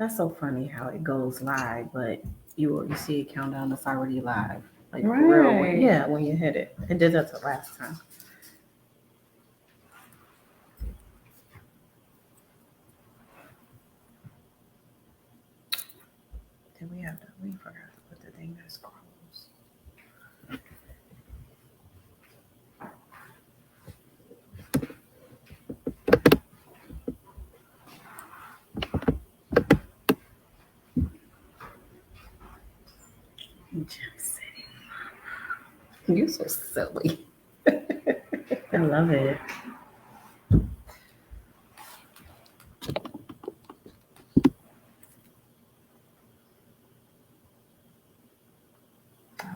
That's so funny how it goes live, but you see it count down. It's already live. Like for real. Right. Yeah, when you hit it. It did that the last time. Did we have that? We forgot to put the thing that scrolls. Gym City. You're so silly. I love it.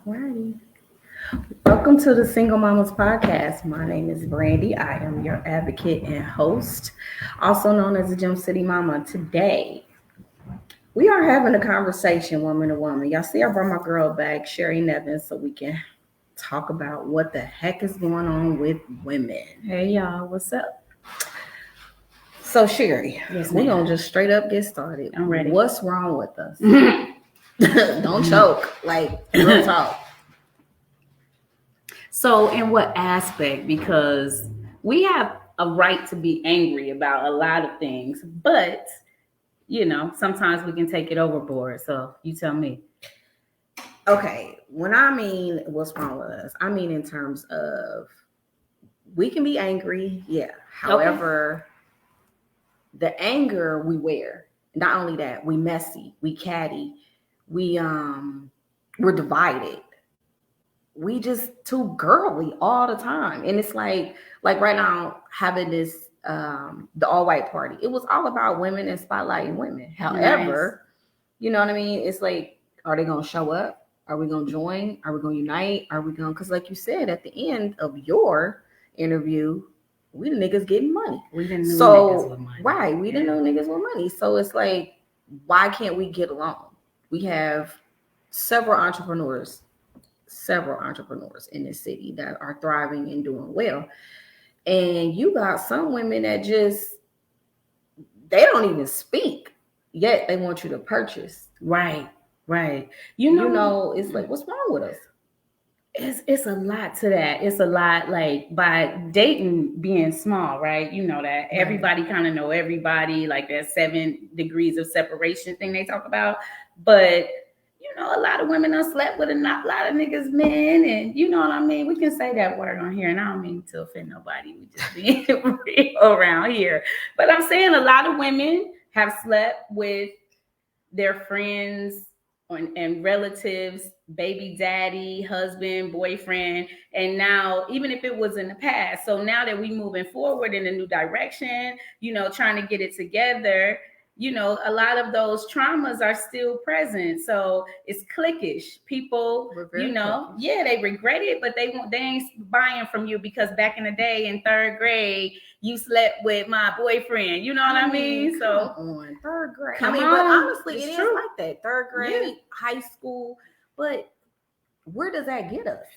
Alrighty. Welcome to the Single Mamas Podcast. My name is Brandy. I am your advocate and host, also known as the Gym City Mama. Today, we are having a conversation, woman to woman. Y'all see, I brought my girl back, Sherry Nevins, so we can talk about what the heck is going on with women. Hey y'all, what's up? So, Sherry, Yes, we're ma'am. going to just straight up get started. I'm ready. What's wrong with us? Don't choke. Like, real talk. So, in what aspect? Because we have a right to be angry about a lot of things, but you know, sometimes we can take it overboard. So, you tell me. Okay, when I mean what's wrong with us, I mean in terms of we can be angry, yeah. However, the anger we wear. Not only that, we messy, we catty, we're divided. We just too girly all the time. And it's like right now having this the all white party. It was all about women and spotlighting women. However, you know what I mean? It's like, are they gonna show up? Are we gonna join? Are we gonna unite? Are we gonna, because like you said at the end of your interview, we the niggas getting money. We didn't know niggas with money. Right, we didn't know niggas with money. So it's like, why can't we get along? We have several entrepreneurs in this city that are thriving and doing well. And you got some women that just, they don't even speak, yet they want you to purchase. Right. You know, it's like, what's wrong with us? It's a lot to that. It's a lot, like, by dating being small, right? You know that everybody kind of know everybody, like that 7 degrees of separation thing they talk about. But you know, a lot of women done slept with a lot of niggas men, and you know what I mean. We can say that word on here, and I don't mean to offend nobody. We just being real around here. But I'm saying a lot of women have slept with their friends and relatives, baby daddy, husband, boyfriend, and now even if it was in the past, so now that we moving forward in a new direction, you know, trying to get it together, you know, a lot of those traumas are still present. So it's cliquish. People, you know, yeah, they regret it, but they ain't buying from you because back in the day in 3rd grade, you slept with my boyfriend. You know what I mean? So on 3rd grade. Come but on. honestly, It's it true. is like that. 3rd grade, high school. But where does that get us?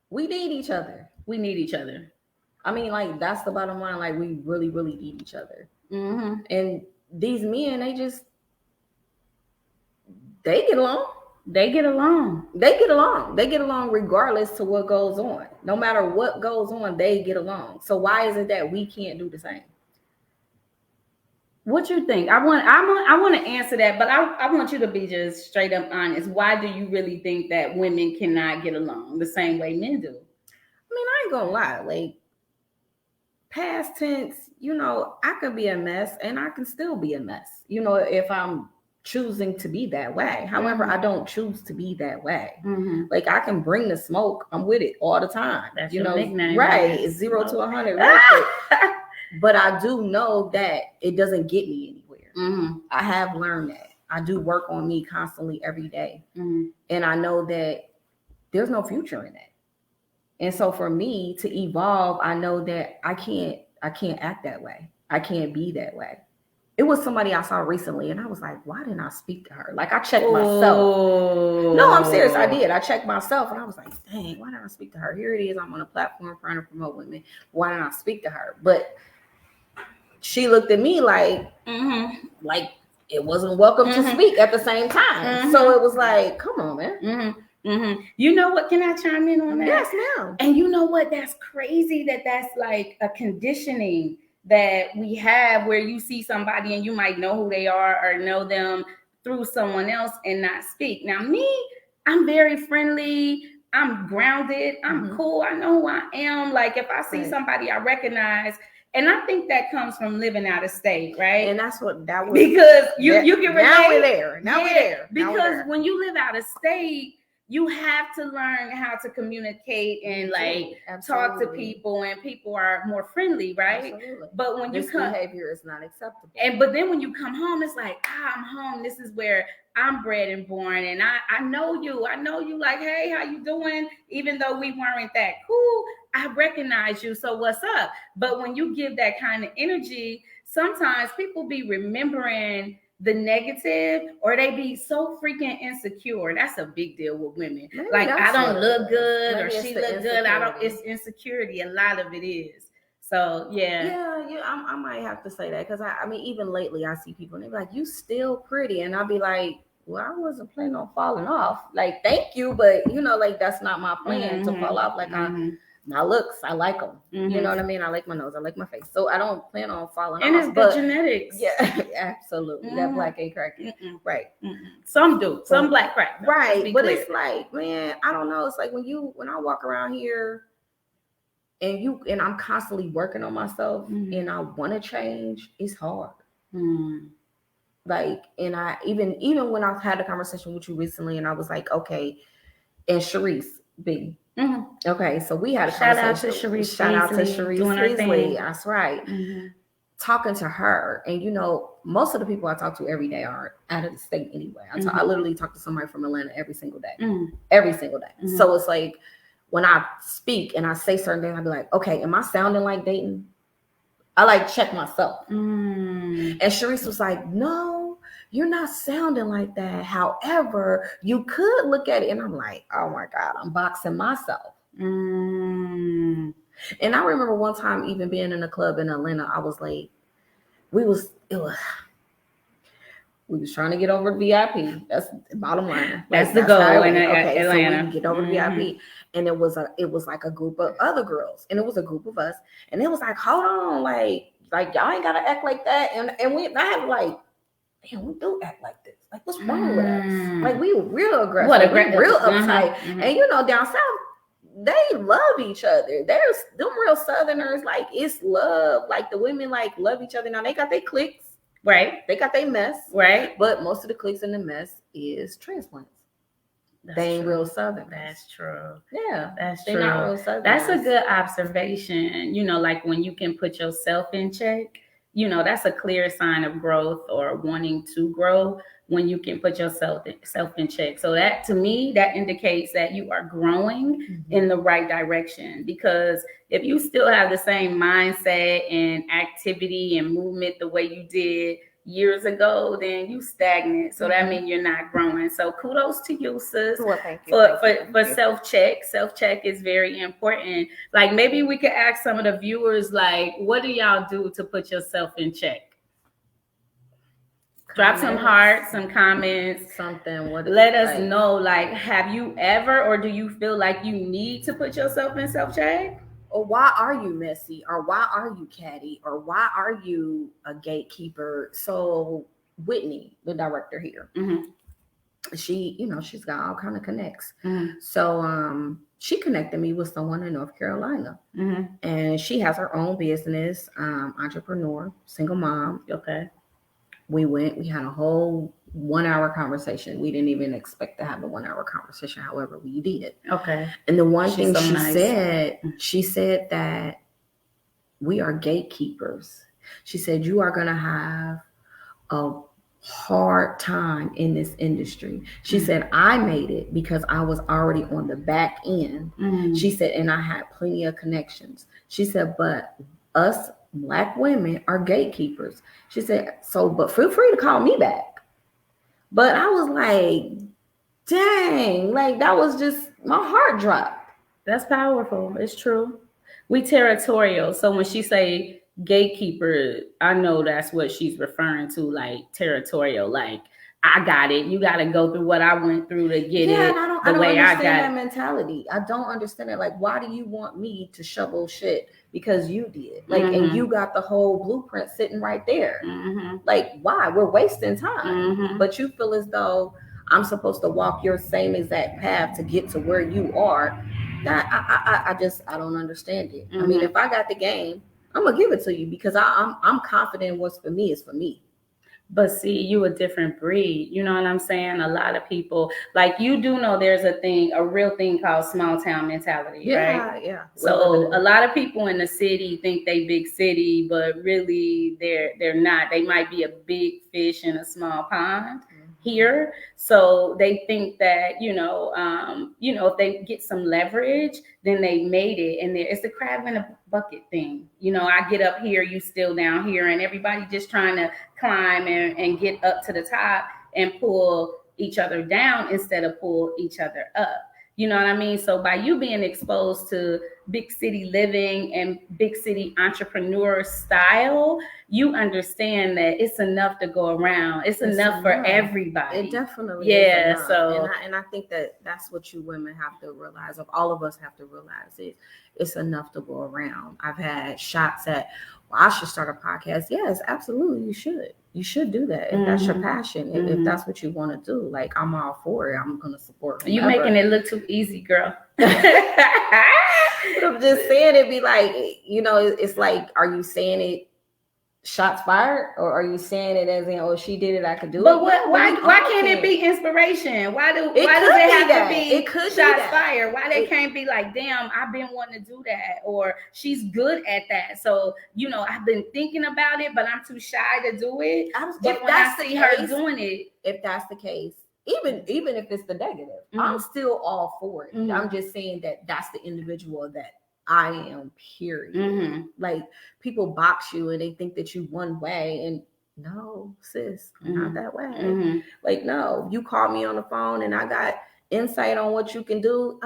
We need each other. We need each other. I mean, like, that's the bottom line. Like, we really, really need each other. Mm-hmm. And these men, they get along. They get along. They get along. They get along regardless to what goes on. No matter what goes on, they get along. So why is it that we can't do the same? What you think? I want to answer that, but I want you to be just straight up honest. Why do you really think that women cannot get along the same way men do? I mean, I ain't gonna lie. Like, past tense, you know, I could be a mess and I can still be a mess, you know, if I'm choosing to be that way. However, I don't choose to be that way. Like, I can bring the smoke. I'm with it all the time. That's your nickname, right? It's 0 to 100. But I do know that it doesn't get me anywhere. I have learned that. I do work on me constantly every day. And I know that there's no future in that. And so for me to evolve, I know that I can't act that way. I can't be that way. It was somebody I saw recently and I was like, why didn't I speak to her? Like, I checked myself. No, I'm serious. I did. I checked myself and I was like, dang, why didn't I speak to her? Here it is. I'm on a platform trying to promote women. Why didn't I speak to her? But she looked at me like, like, it wasn't welcome to speak at the same time. So it was like, come on, man. You know what? Can I chime in on that? Yes, ma'am. And you know what? That's crazy that's like a conditioning that we have where you see somebody and you might know who they are or know them through someone else and not speak. Now, me, I'm very friendly. I'm grounded. I'm cool. I know who I am. Like if I see somebody I recognize, and I think that comes from living out of state, right? And that's what that was. Because you can relate. Now we're there. Now we're there. Because when you live out of state, you have to learn how to communicate and talk to people, and people are more friendly, right? Absolutely. But when this behavior is not acceptable. But then when you come home, it's like, I'm home. This is where I'm bred and born, and I know you. I know you. Like, hey, how you doing? Even though we weren't that cool, I recognize you. So what's up? But when you give that kind of energy, sometimes people be remembering the negative, or they be so freaking insecure. That's a big deal with women. Maybe like, I don't look good, or she look good. It's insecurity. A lot of it is. So yeah. I might have to say that, because I mean, even lately I see people and they're like, you still pretty, and I'll be like, well, I wasn't planning on falling off. Like, thank you, but like, that's not my plan to fall off. Like, my looks, I like them. You know what I mean? I like my nose, I like my face, so I don't plan on falling off. And it's the genetics. Yeah, absolutely. That black ain't cracking. Right. Some do. Some black crack. Right. But it's like, man, I don't know. It's like when I walk around here and I'm constantly working on myself and I want to change, it's hard. Like, and I even when I had a conversation with you recently, and I was like, okay, and Sharice B. Okay, so we had a conversation. Shout out to Sharice Beasley. That's right. Talking to her, and most of the people I talk to every day are out of the state anyway. I literally talk to somebody from Atlanta every single day. Every single day. So it's like, when I speak and I say certain things, I'll be like, okay, am I sounding like Dayton? I like check myself. And Sharice was like, no, you're not sounding like that. However, you could look at it. And I'm like, oh my God, I'm boxing myself. And I remember one time even being in a club in Atlanta, I was like, we was trying to get over VIP. That's the bottom line. That's the goal in Atlanta. So we get over VIP. And it was like a group of other girls, and it was a group of us, and it was like, hold on, like y'all ain't gotta act like that. And I had like, damn, we do act like this. Like, what's wrong with us? Like, we were real aggressive, real uptight. And down south, they love each other. There's them real Southerners, like, it's love. Like, the women like love each other. Now they got their cliques. Right. They got their mess. Right. But most of the cliques in the mess is transplants. They ain't real Southern. That's true. Yeah. That's true. They're not real Southern. That's a good observation. Like when you can put yourself in check, that's a clear sign of growth or wanting to grow, when you can put yourself in check. So that, to me, that indicates that you are growing in the right direction. Because if you still have the same mindset and activity and movement the way you did years ago, then you stagnant. So that means you're not growing. So kudos to you, sis. Well, thank you. For self-check. Self-check is very important. Like, maybe we could ask some of the viewers, like, what do y'all do to put yourself in check? Drop some hearts, some comments, something. Let us know, like, have you ever, or do you feel like you need to put yourself in self-check? Or why are you messy? Or why are you catty? Or why are you a gatekeeper? So Whitney, the director here, she, she's got all kind of connects. So she connected me with someone in North Carolina, and she has her own business, entrepreneur, single mom. Okay. We had a whole 1 hour conversation. We didn't even expect to have a 1 hour conversation. However, we did. Okay. And the one thing she said that we are gatekeepers. She said, you are going to have a hard time in this industry. She said, I made it because I was already on the back end. She said, and I had plenty of connections. She said, but us Black women are gatekeepers. She said, but feel free to call me back. But I was like, dang, like, that was just, my heart dropped. That's powerful. It's true. We territorial. So when she say gatekeeper, I know that's what she's referring to, like territorial, like I got it. You got to go through what I went through to get it. And I don't understand that mentality. I don't understand it. Like, why do you want me to shovel shit because you did? Like, and you got the whole blueprint sitting right there. Like, why? We're wasting time. But you feel as though I'm supposed to walk your same exact path to get to where you are. That I don't understand it. I mean, if I got the game, I'm gonna give it to you because I'm confident what's for me is for me. But see, you a different breed. You know what I'm saying? A lot of people, like, you do know there's a real thing called small town mentality, right? Yeah. So a lot of people in the city think they big city, but really they're not. They might be a big fish in a small pond here. So they think that, if they get some leverage, then they made it. And it's the crab in a bucket thing. I get up here, you still down here, and everybody just trying to climb and get up to the top and pull each other down instead of pull each other up. You know what I mean? So by you being exposed to big city living and big city entrepreneur style, you understand that it's enough to go around. It's enough for everybody. It definitely is enough. So and I think that's what you women have to realize, or all of us have to realize, it's enough to go around. I've had shots at, well, I should start a podcast. Yes, absolutely, you should. You should do that if that's your passion. If that's what you want to do, like, I'm all for it. I'm gonna support. You making it look too easy, girl. I'm just saying, it be like, it's like, are you saying it shots fired, or are you saying it as in, oh, she did it, I could do it? But why can't it be inspiration? Why does it have to be shots fired? Why they can't be like, damn, I've been wanting to do that, or she's good at that, so I've been thinking about it, but I'm too shy to do it. But when I see her doing it, if that's the case, even if it's the negative, I'm still all for it. I'm just saying that that's the individual that I am, period. Like, people box you and they think that you one way, and no, sis, not that way. Like, no, you call me on the phone and I got insight on what you can do.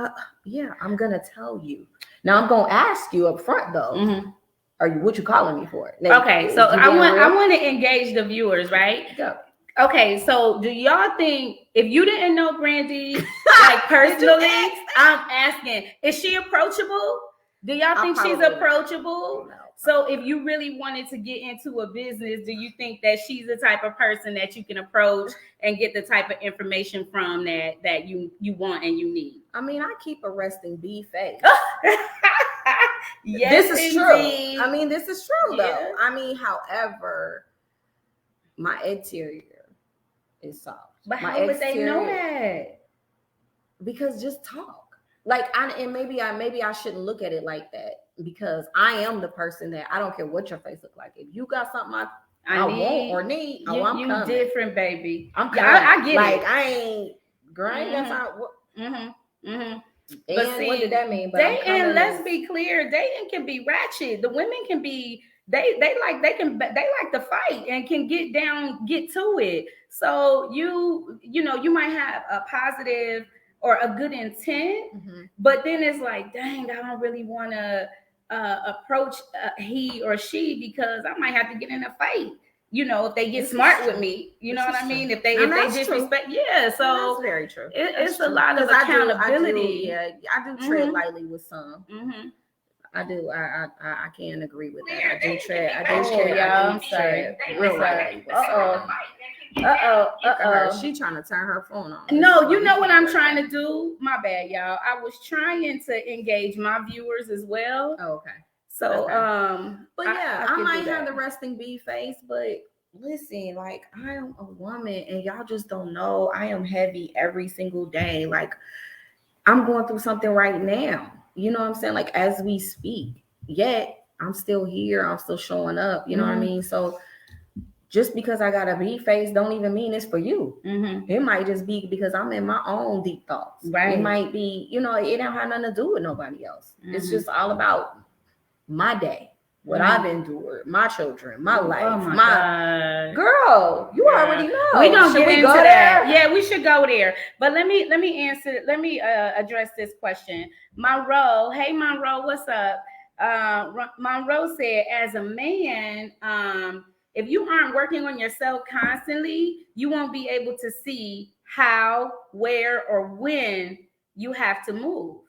Yeah, I'm gonna tell you. Now I'm gonna ask you up front though. What you calling me for? Now, okay, so I want to engage the viewers, right? Go. Okay, so do y'all think, if you didn't know Brandy like personally, I'm asking, is she approachable? Do y'all think she's approachable? No. So if you really wanted to get into a business, do you think that she's the type of person that you can approach and get the type of information from that you want and you need? I mean, I keep a resting bee face. Yes, this is true. I mean, this is true though. I mean, however, my exterior is soft. But how would they know that? Because just talk. Like, maybe I shouldn't look at it like that, because I am the person that I don't care what your face look like. If you got something I want or need, I'm you coming. Different, baby. I'm coming. I get like, it. I ain't grind. That's not what. But see, what did that mean? But dating, let's be clear, dating can be ratchet. The women can be. They like to fight and can get to it. So you might have a positive or a good intent, but then it's like, dang, I don't really want to approach he or she, because I might have to get in a fight. If they get smart with me, you know what I mean? If they disrespect, so that's very true. It's a lot of accountability. I do tread lightly with some. I do. I can't agree with that. I do tread. I'm sorry. Real lightly. She trying to turn her phone on. No, you know what I'm trying to do? My bad, y'all. I was trying to engage my viewers as well. Oh, okay. So, but yeah, I might have the resting bee face, but listen, like, I am a woman and y'all just don't know. I am heavy every single day. Like, I'm going through something right now. You know what I'm saying? Like, as we speak, yet I'm still here. I'm still showing up. You know what I mean? So just because I got a bee face don't even mean it's for you. It might just be because I'm in my own deep thoughts. Right. It might be, it don't have nothing to do with nobody else. It's just all about my day, what I've endured, my children, my life, God. Girl, you already know. We gonna get into that. Yeah, we should go there. But let me answer. Let me address this question. Monroe, hey Monroe, what's up? Monroe said, as a man, if you aren't working on yourself constantly, you won't be able to see how, where, or when you have to move.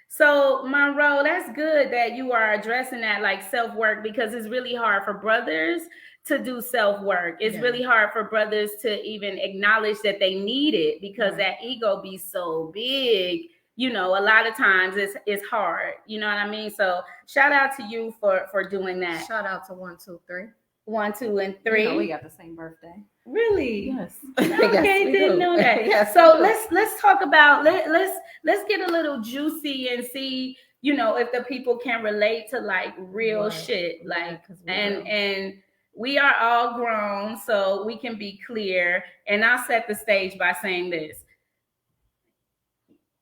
So, Monroe, that's good that you are addressing that, like self-work, because it's really hard for brothers to do self-work. It's really hard for brothers to even acknowledge that they need it, because that ego be so big. You know, a lot of times it's hard. You know what I mean? So shout out to you for doing that. Shout out to 1, 2, 3. 1, 2, and 3. You know, we got the same birthday. Really? Yes. Okay, didn't know that. Yes, so let's talk about let's get a little juicy and see, you know, if the people can relate to like real shit, like and we are all grown, so we can be clear. And I'll set the stage by saying this.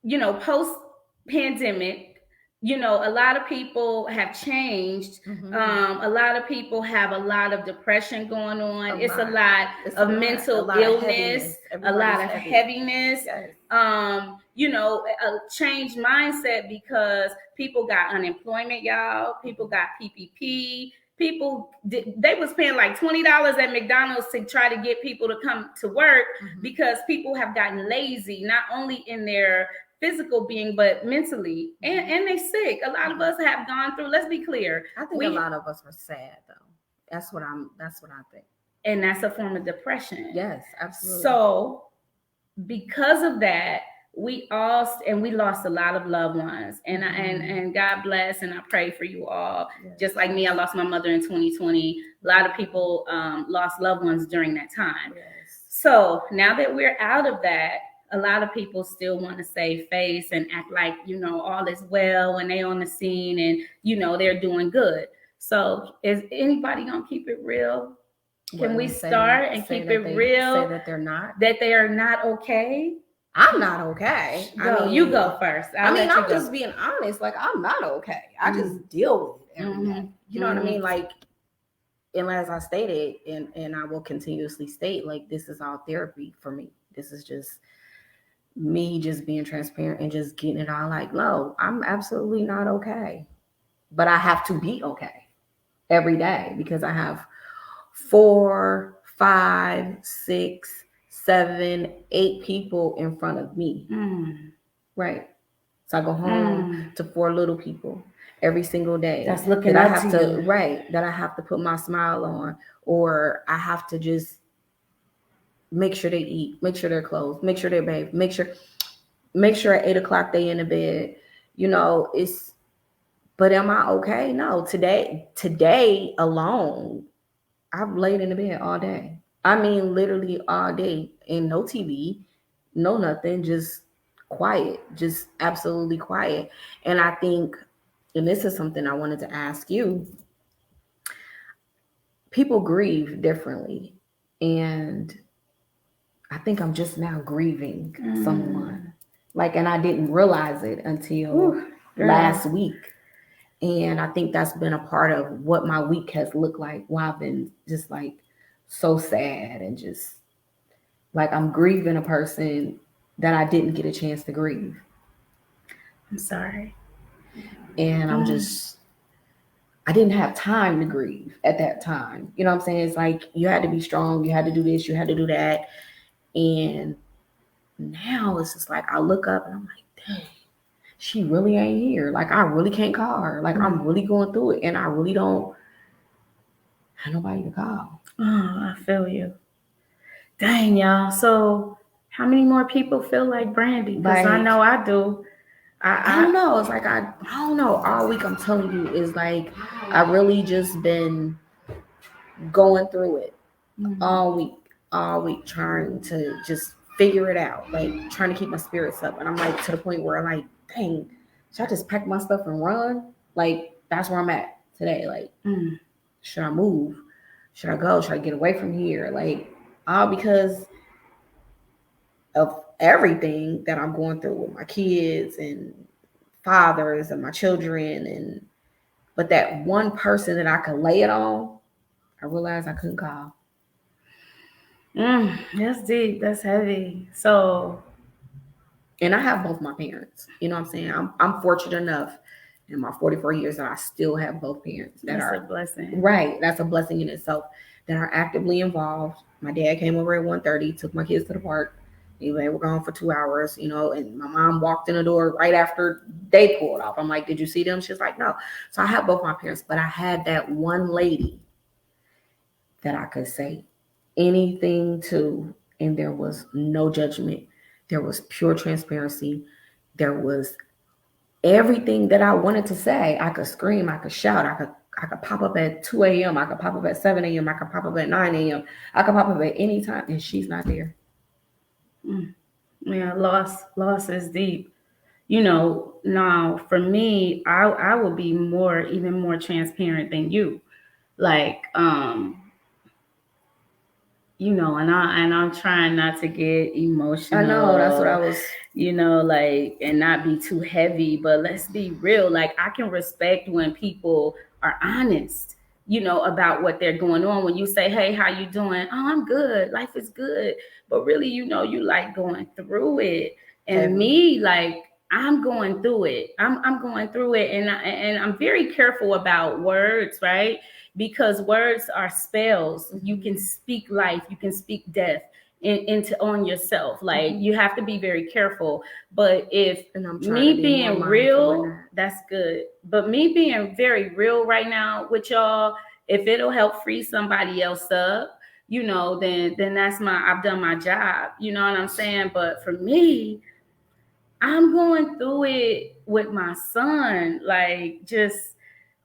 You know, post pandemic, you know, a lot of people have changed. A lot of people have a lot of depression going on. It's a lot of mental illness, a lot of heaviness. Yes. You know, a changed mindset because people got unemployment, y'all. People got PPP. They was paying like $20 at McDonald's to try to get people to come to work because people have gotten lazy, not only in their physical being, but mentally, and they sick. A lot of us have gone through. Let's be clear. I think a lot of us were sad though. That's what I think. And that's a form of depression. Yes, absolutely. So because of that, we lost a lot of loved ones, and God bless, and I pray for you all. Yes. Just like me, I lost my mother in 2020. A lot of people lost loved ones during that time. Yes. So now that we're out of that, a lot of people still want to save face and act like, you know, all is well when they on the scene and, you know, they're doing good. So is anybody gonna keep it real? Can we start and keep it real? Say that they're not. That they are not okay. I'm not okay. You go first. I'm just being honest. Like, I'm not okay. I just deal with it every day. You know what I mean? Like, and as I stated, and I will continuously state, like, this is all therapy for me. This is just me just being transparent and just getting it all like, no, I'm absolutely not okay. But I have to be okay every day because I have 4, 5, 6, 7, 8 people in front of me. Right. So I go home to 4 little people every single day. That's looking up to you. Right. That I have to put my smile on, or I have to just make sure they eat, make sure they're clothed, make sure they're bathed, make sure at 8 o'clock they in the bed. You know, but am I okay? No. Today alone, I've laid in the bed all day. I mean, literally all day, and no TV, no nothing, just quiet, just absolutely quiet. And I think, and this is something I wanted to ask you, people grieve differently. And I think I'm just now grieving someone. Like, and I didn't realize it until last week. And I think that's been a part of what my week has looked like. Why I've been just like so sad and just like I'm grieving a person that I didn't get a chance to grieve. I'm sorry. And I'm just, I didn't have time to grieve at that time. You know what I'm saying? It's like you had to be strong. You had to do this. You had to do that. And now it's just like I look up and I'm like, dang, she really ain't here. Like, I really can't call her. Like, I'm really going through it. And I really don't have nobody to call. Oh, I feel you. Dang, y'all. So how many more people feel like Brandy? Because I know I do. I don't know. It's like, I don't know. All week, I'm telling you, is like, I really just been going through it all week, trying to just figure it out, like trying to keep my spirits up. And I'm like to the point where I'm like, dang, should I just pack my stuff and run? Like, that's where I'm at today. Like, should I move? Should I go? Should I get away from here? Like, all because of everything that I'm going through with my kids and fathers and my children. But that one person that I could lay it on, I realized I couldn't call. That's deep. That's heavy. So, and I have both my parents. You know what I'm saying? I'm fortunate enough in my 44 years that I still have both parents that that's are a blessing. Right. That's a blessing in itself, that are actively involved. My dad came over at 1:30, took my kids to the park. Anyway, we're gone for 2 hours, and my mom walked in the door right after they pulled off. I'm like, did you see them? She's like, no. So I have both my parents, but I had that one lady that I could say anything to, and there was no judgment. There was pure transparency. There was everything that I wanted to say. I could scream, I could shout, I could pop up at 2 a.m. I could pop up at 7 a.m. I could pop up at 9 a.m. I could pop up at any time, and she's not there. Yeah, loss is deep. Now for me, I will be even more transparent than you. Like, and I'm trying not to get emotional. I know, that's what I was. And not be too heavy, but let's be real. Like, I can respect when people are honest, about what they're going on. When you say, hey, how you doing? Oh, I'm good. Life is good. But really, you like going through it. And me, like, I'm going through it. I'm going through it. And I'm very careful about words, right? Because words are spells. You can speak life. You can speak death on yourself. Like, you have to be very careful. But if me being real, that's good. But me being very real right now with y'all, if it'll help free somebody else up, then I've done my job. You know what I'm saying? But for me, I'm going through it with my son, like, just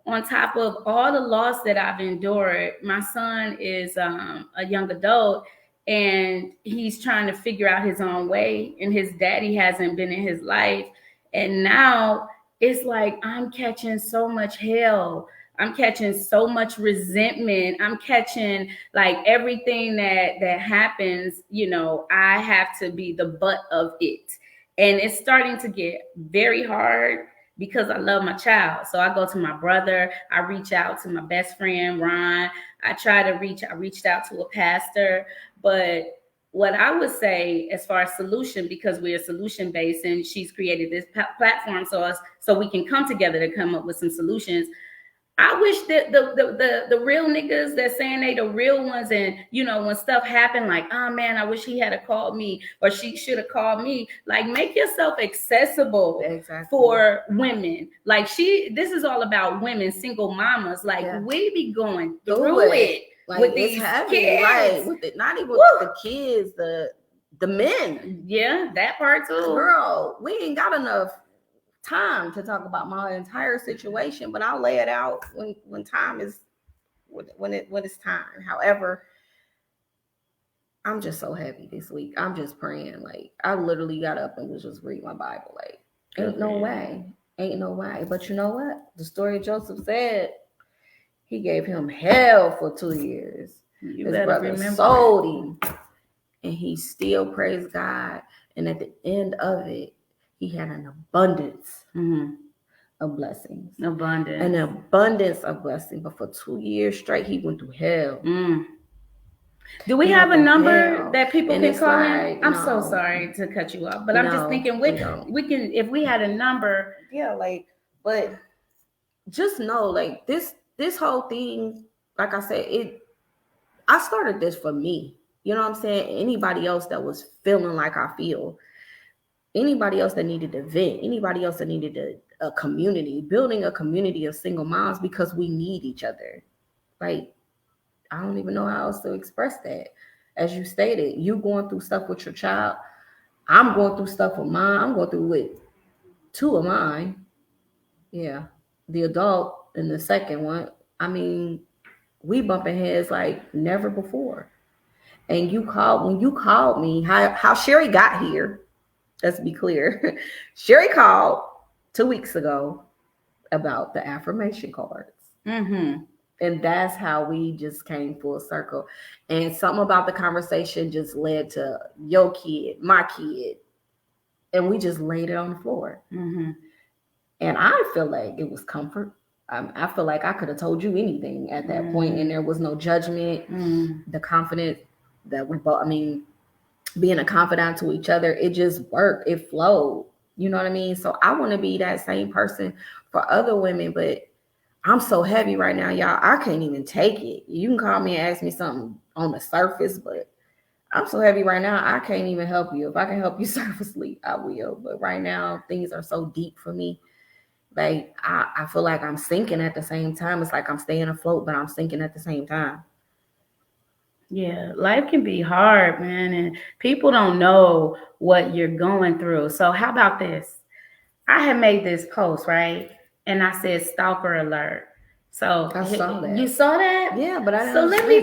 on top of all the loss that I've endured. My son is a young adult, and he's trying to figure out his own way, and his daddy hasn't been in his life. And now it's like I'm catching so much hell. I'm catching so much resentment. I'm catching, like, everything that happens, I have to be the butt of it. And it's starting to get very hard because I love my child. So I go to my brother. I reach out to my best friend, Ron. I reached out to a pastor. But what I would say as far as solution, because we're solution based and she's created this platform so we can come together to come up with some solutions. I wish that the real niggas that saying they the real ones, and when stuff happened, like, oh man, I wish he had called me, or she should have called me. Like, make yourself accessible for women. Like, this is all about women, single mamas. Like, we be going through it like, with these kids, right? With it, not even with the kids, the men. Yeah, that part too. Girl, we ain't got enough time to talk about my entire situation, but I'll lay it out when time is when it's time. However, I'm just so heavy this week. I'm just praying. Like, I literally got up and was just reading my Bible. Like, ain't no way. But you know what? The story of Joseph said, he gave him hell for 2 years. His brother sold him, and he still praised God. And at the end of it, he had an abundance of blessings. An abundance of blessings. But for 2 years straight, he went through hell. Do we have a number that people can call in? I'm so sorry to cut you off, but I'm just thinking we can, if we had a number. Yeah, like, but just know, like, this whole thing, like I said, I started this for me. You know what I'm saying? Anybody else that was feeling like I feel. Anybody else that needed to vent, anybody else that needed a community, building a community of single moms, because we need each other. Like, I don't even know how else to express that. As you stated, you going through stuff with your child. I'm going through stuff with mine. I'm going through with 2 of mine. Yeah. The adult and the second one. I mean, we bumping heads like never before. And when you called me, how Sherry got here. Let's be clear. Sherry called 2 weeks ago about the affirmation cards. And that's how we just came full circle. And something about the conversation just led to your kid, my kid. And we just laid it on the floor. And I feel like it was comfort. I feel like I could have told you anything at that point, and there was no judgment. The confidence that we both, being a confidant to each other, it just worked. It flowed. You know what I mean? So I want to be that same person for other women, but I'm so heavy right now, y'all. I can't even take it. You can call me and ask me something on the surface, but I'm so heavy right now, I can't even help you. If I can help you surface sleep, I will. But right now, things are so deep for me. Like, I feel like I'm sinking at the same time. It's like I'm staying afloat, but I'm sinking at the same time. Yeah, life can be hard, man, and people don't know what you're going through. So how about this? I had made this post, right? And I said stalker alert. So I saw that. You saw that? Yeah, but I didn't. So let me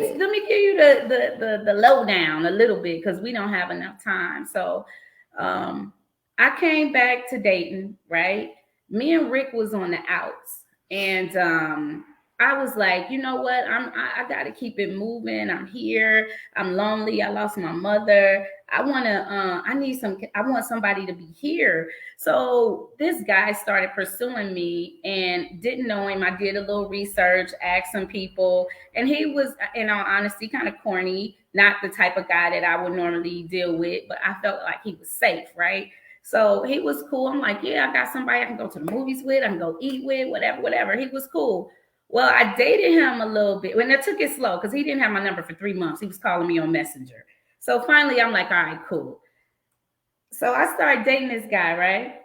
give you the lowdown a little bit because we don't have enough time. So I came back to Dayton, right? Me and Rick was on the outs, and I was like, you know what? I got to keep it moving. I'm here. I'm lonely. I lost my mother. I want somebody to be here. So this guy started pursuing me and didn't know him. I did a little research, asked some people, and he was, in all honesty, kind of corny, not the type of guy that I would normally deal with, but I felt like he was safe, right? So he was cool. I'm like, yeah, I got somebody I can go to the movies with, I can go eat with, whatever. He was cool. Well, I dated him a little bit. When I took it slow, because he didn't have my number for 3 months. He was calling me on Messenger. So finally, I'm like, all right, cool. So I started dating this guy, right?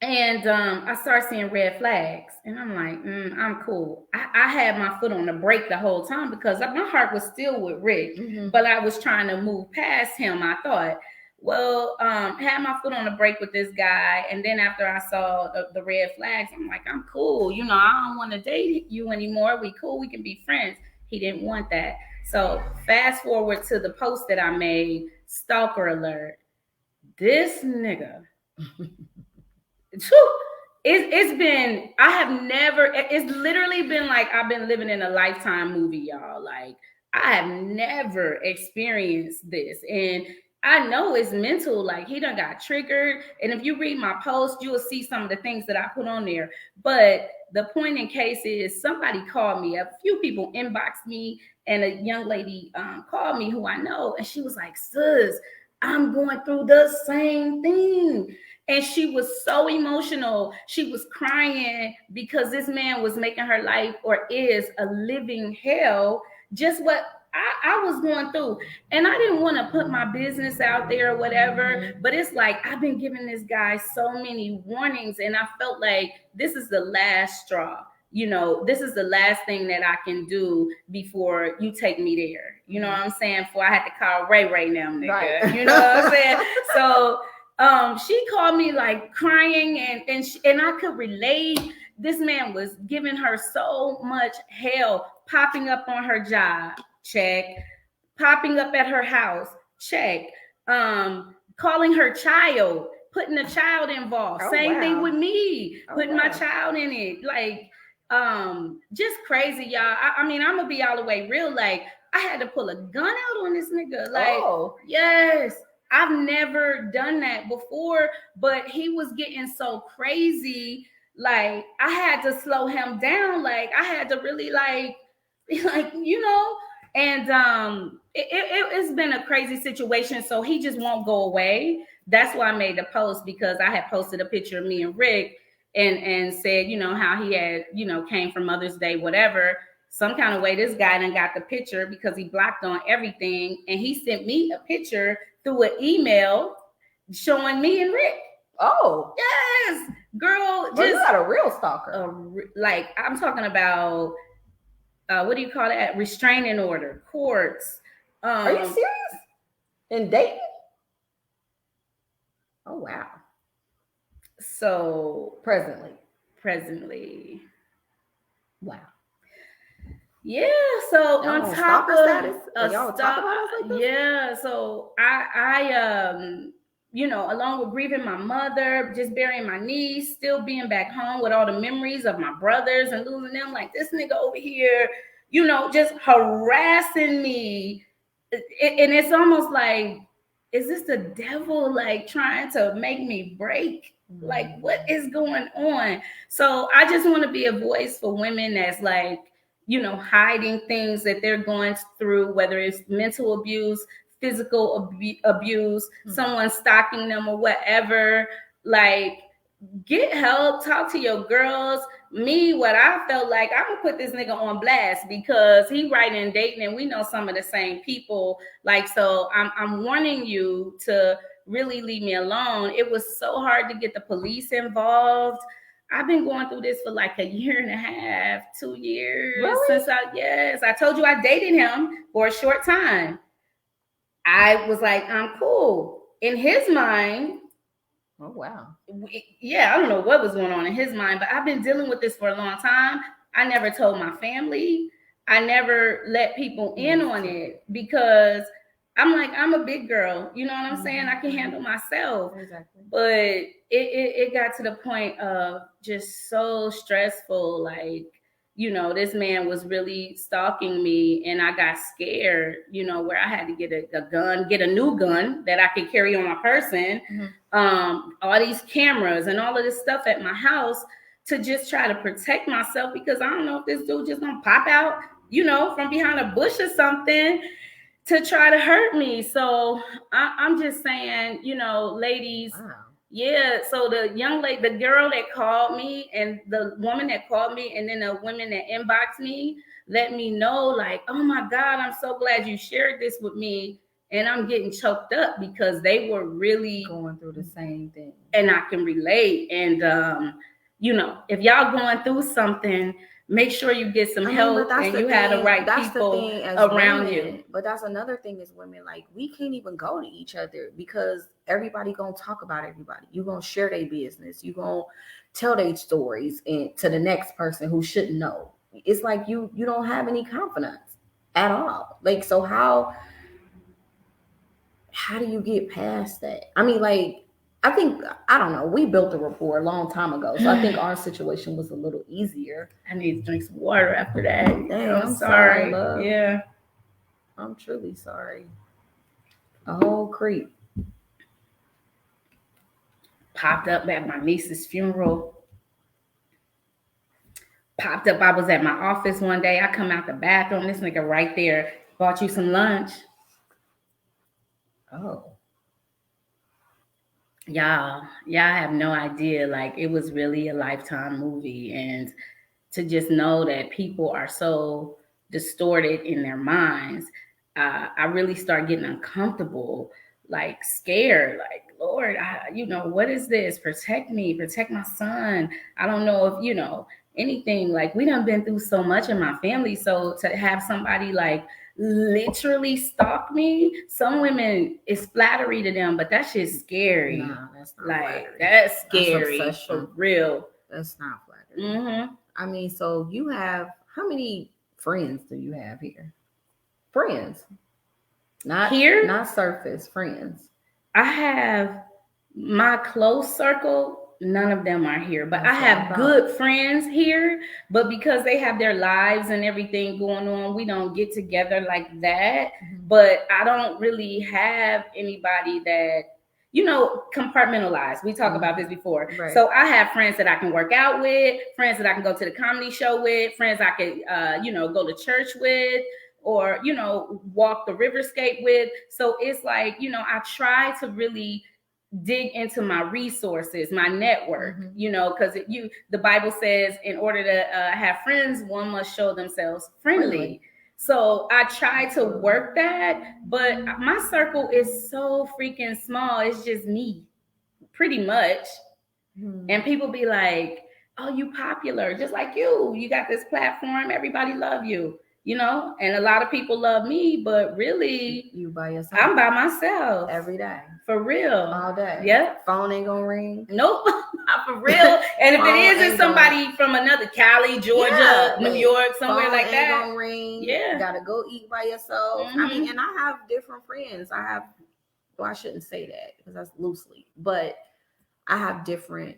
And I started seeing red flags. And I'm like, I'm cool. I had my foot on the brake the whole time because my heart was still with Rick. Mm-hmm. But I was trying to move past him, I thought. Well, had my foot on the brake with this guy. And then after I saw the red flags, I'm like, I'm cool. You know, I don't want to date you anymore. We cool. We can be friends. He didn't want that. So fast forward to the post that I made, stalker alert. This nigga, it's been, it's literally been like I've been living in a Lifetime movie, y'all. Like, I have never experienced this. And I know it's mental. Like, he done got triggered. And if you read my post, you will see some of the things that I put on there. But the point in case is somebody called me. A few people inboxed me, and a young lady called me who I know. And she was like, sis, I'm going through the same thing. And she was so emotional. She was crying because this man was making her life, or is, a living hell. Just what I was going through. And I didn't want to put my business out there or whatever, but it's like I've been giving this guy so many warnings, and I felt like this is the last straw. You know, this is the last thing that I can do before you take me there. You know what I'm saying? Before I had to call Ray now, nigga. Right. You know what I'm saying? So she called me like crying, and I could relate. This man was giving her so much hell, popping up on her job, check, popping up at her house, check, calling her child, putting a child involved. Same thing with me, putting my child in it. Like, just crazy, y'all. I mean, I'm gonna be all the way real. Like, I had to pull a gun out on this nigga. Like, yes, I've never done that before, but he was getting so crazy. Like, I had to slow him down. Like, I had to really like, you know, and it's been a crazy situation. So he just won't go away. That's why I made the post, because I had posted a picture of me and Rick and said, you know, how he had, you know, came from Mother's Day, whatever. Some kind of way this guy done got the picture because he blocked on everything. And he sent me a picture through an email showing me and Rick. Oh, yes, girl. Just not a real stalker. Like, I'm talking about, what do you call that? Restraining order, courts. Are you serious? In Dayton? Oh, wow. So presently. Wow. Yeah. So on top of status, y'all talk about us like this? Yeah. So I you know, along with grieving my mother, just burying my niece, still being back home with all the memories of my brothers and losing them, like this nigga over here, you know, just harassing me. And it's almost like, is this the devil like trying to make me break? Like, what is going on? So I just want to be a voice for women that's like, you know, hiding things that they're going through, whether it's mental abuse, physical abuse, someone stalking them or whatever. Like, get help, talk to your girls. Me, what I felt like, I'm gonna put this nigga on blast because he writing dating and we know some of the same people. Like, so I'm warning you to really leave me alone. It was so hard to get the police involved. I've been going through this for like a year and a half, 2 years. Really? Yes, I told you I dated him for a short time. I was like, I'm cool. In his mind, oh wow. Yeah, I don't know what was going on in his mind, but I've been dealing with this for a long time. I never told my family. I never let people in on it because I'm like, I'm a big girl. You know what I'm saying? I can handle myself. Exactly. But it got to the point of just so stressful. Like, you know, this man was really stalking me and I got scared, you know, where I had to get a gun, get a new gun that I could carry on my person. All these cameras and all of this stuff at my house to just try to protect myself because I don't know if this dude just gonna pop out, you know, from behind a bush or something to try to hurt me. So I'm just saying, you know, ladies, wow. Yeah, so the young lady, the girl that called me and the woman that called me and then the women that inboxed me let me know like, oh my God, I'm so glad you shared this with me. And I'm getting choked up because they were really going through the same thing. And I can relate. And, you know, if y'all going through something, make sure you get some help and you have the right people around you. But that's another thing is women, like, we can't even go to each other because everybody gonna talk about everybody. You gonna share their business. You gonna tell their stories and to the next person who shouldn't know. It's like you don't have any confidence at all. Like, so how do you get past that? I mean, like, I think, I don't know, we built a rapport a long time ago. So I think our situation was a little easier. I need to drink some water after that. Dang, I'm sorry, love. Yeah. I'm truly sorry. A whole creep. Popped up at my niece's funeral. Popped up, I was at my office one day. I come out the bathroom, this nigga right there, bought you some lunch. Oh. Y'all have no idea. Like, it was really a Lifetime movie. And to just know that people are so distorted in their minds, I really start getting uncomfortable, like scared, like, Lord, you know, what is this? Protect me, protect my son. I don't know if, you know, anything. Like, we done been through so much in my family. So to have somebody like literally stalk me, some women, it's flattery to them, but that shit's scary. Nah, that's not like flattery. That's scary. That's for real. That's not flattery. I mean, so you have, how many friends do you have here? Friends, not here, not surface friends. I have my close circle. None of them are here, but I have good friends here, but because they have their lives and everything going on, we don't get together like that. But I don't really have anybody that, you know, compartmentalized. We talked about this before. Right. So I have friends that I can work out with, friends that I can go to the comedy show with, friends I could, you know, go to church with, or, you know, walk the riverscape with. So it's like, you know, I try to really dig into my resources, my network, you know, because the Bible says in order to have friends, one must show themselves friendly. So I try to work that, but my circle is so freaking small. It's just me, pretty much. And people be like, oh, you popular, just like you got this platform, everybody love you. You know, and a lot of people love me, but really, you by yourself. I'm by myself every day, for real, all day. Yep, phone ain't gonna ring. Nope, not for real. And if it is, it's somebody from another Cali, Georgia, New York, somewhere like that. Phone ain't gonna ring. Yeah, you gotta go eat by yourself. I mean, and I have different friends. I shouldn't say that because that's loosely, but I have different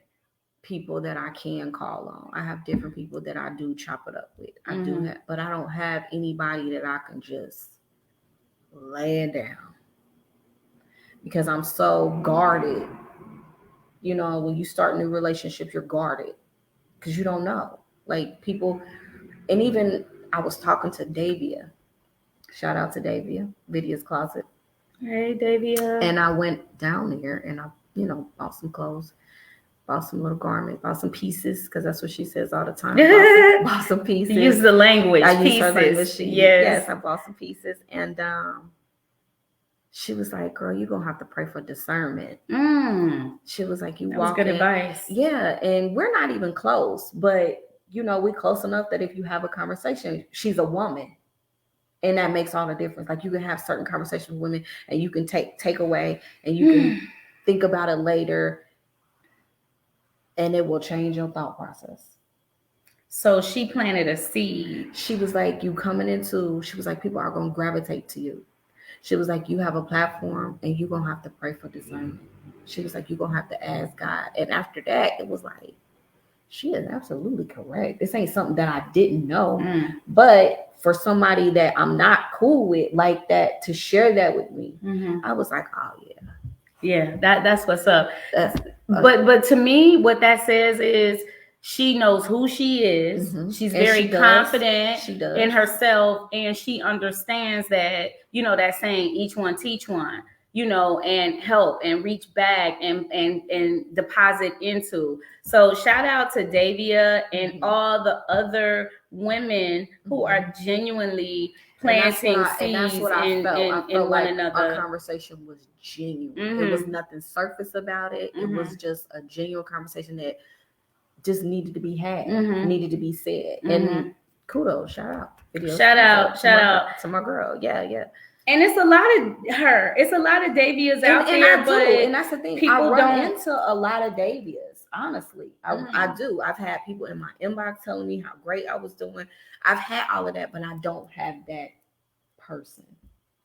people that I can call on. I have different people that I do chop it up with. I do have, but I don't have anybody that I can just lay it down because I'm so guarded. You know, when you start new relationships, you're guarded because you don't know. Like, people, and even I was talking to Davia. Shout out to Davia, Lydia's Closet. Hey, Davia. And I went down there and I, you know, bought some clothes. Bought some little garment, bought some pieces, because that's what she says all the time. Bought some pieces. Use the language. I use her language. Yes, I bought some pieces. And she was like, girl, you're going to have to pray for discernment. She was like, you walk in. Good advice. Yeah. And we're not even close, but, you know, we're close enough that if you have a conversation, she's a woman. And that makes all the difference. Like, you can have certain conversations with women and you can take away and you can think about it later. And it will change your thought process. So she planted a seed. She was like, she was like, people are going to gravitate to you. She was like, you have a platform and you're going to have to pray for discernment. She was like, you're going to have to ask God. And after that, it was like, she is absolutely correct. This ain't something that I didn't know. But for somebody that I'm not cool with like that, to share that with me, I was like, oh, yeah. Yeah, that's what's up. But to me, what that says is she knows who she is. She's very confident in herself, and she understands that, you know, that saying, each one teach one, you know, and help and reach back and deposit into. So shout out to Davia and all the other women who are genuinely planting seeds in one like another. Our conversation was genuine. It was nothing surface about it. It was just a genuine conversation that just needed to be had, needed to be said. And kudos, shout out to my girl. Yeah. And it's a lot of her. It's a lot of Davias out there, and that's the thing. I run into a lot of Davias. Honestly, I do. I've had people in my inbox telling me how great I was doing. I've had all of that, but I don't have that person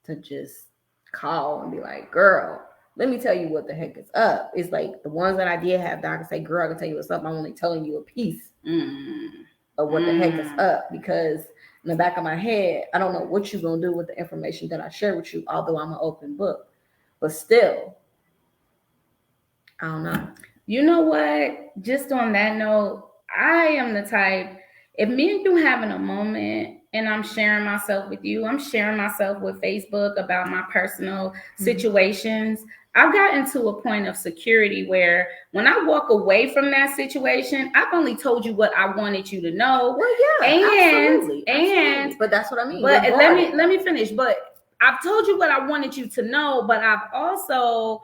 to just call and be like, girl, let me tell you what the heck is up. It's like the ones that I did have that I can say, girl, I can tell you what's up. I'm only telling you a piece of what the heck is up, because in the back of my head, I don't know what you're going to do with the information that I share with you, although I'm an open book. But still, I don't know. You know what? Just on that note, I am the type, if me and you having a moment and I'm sharing myself with you, I'm sharing myself with Facebook about my personal situations, I've gotten to a point of security where when I walk away from that situation, I've only told you what I wanted you to know. Well, yeah, absolutely. But that's what I mean. But let me finish. But I've told you what I wanted you to know, but I've also...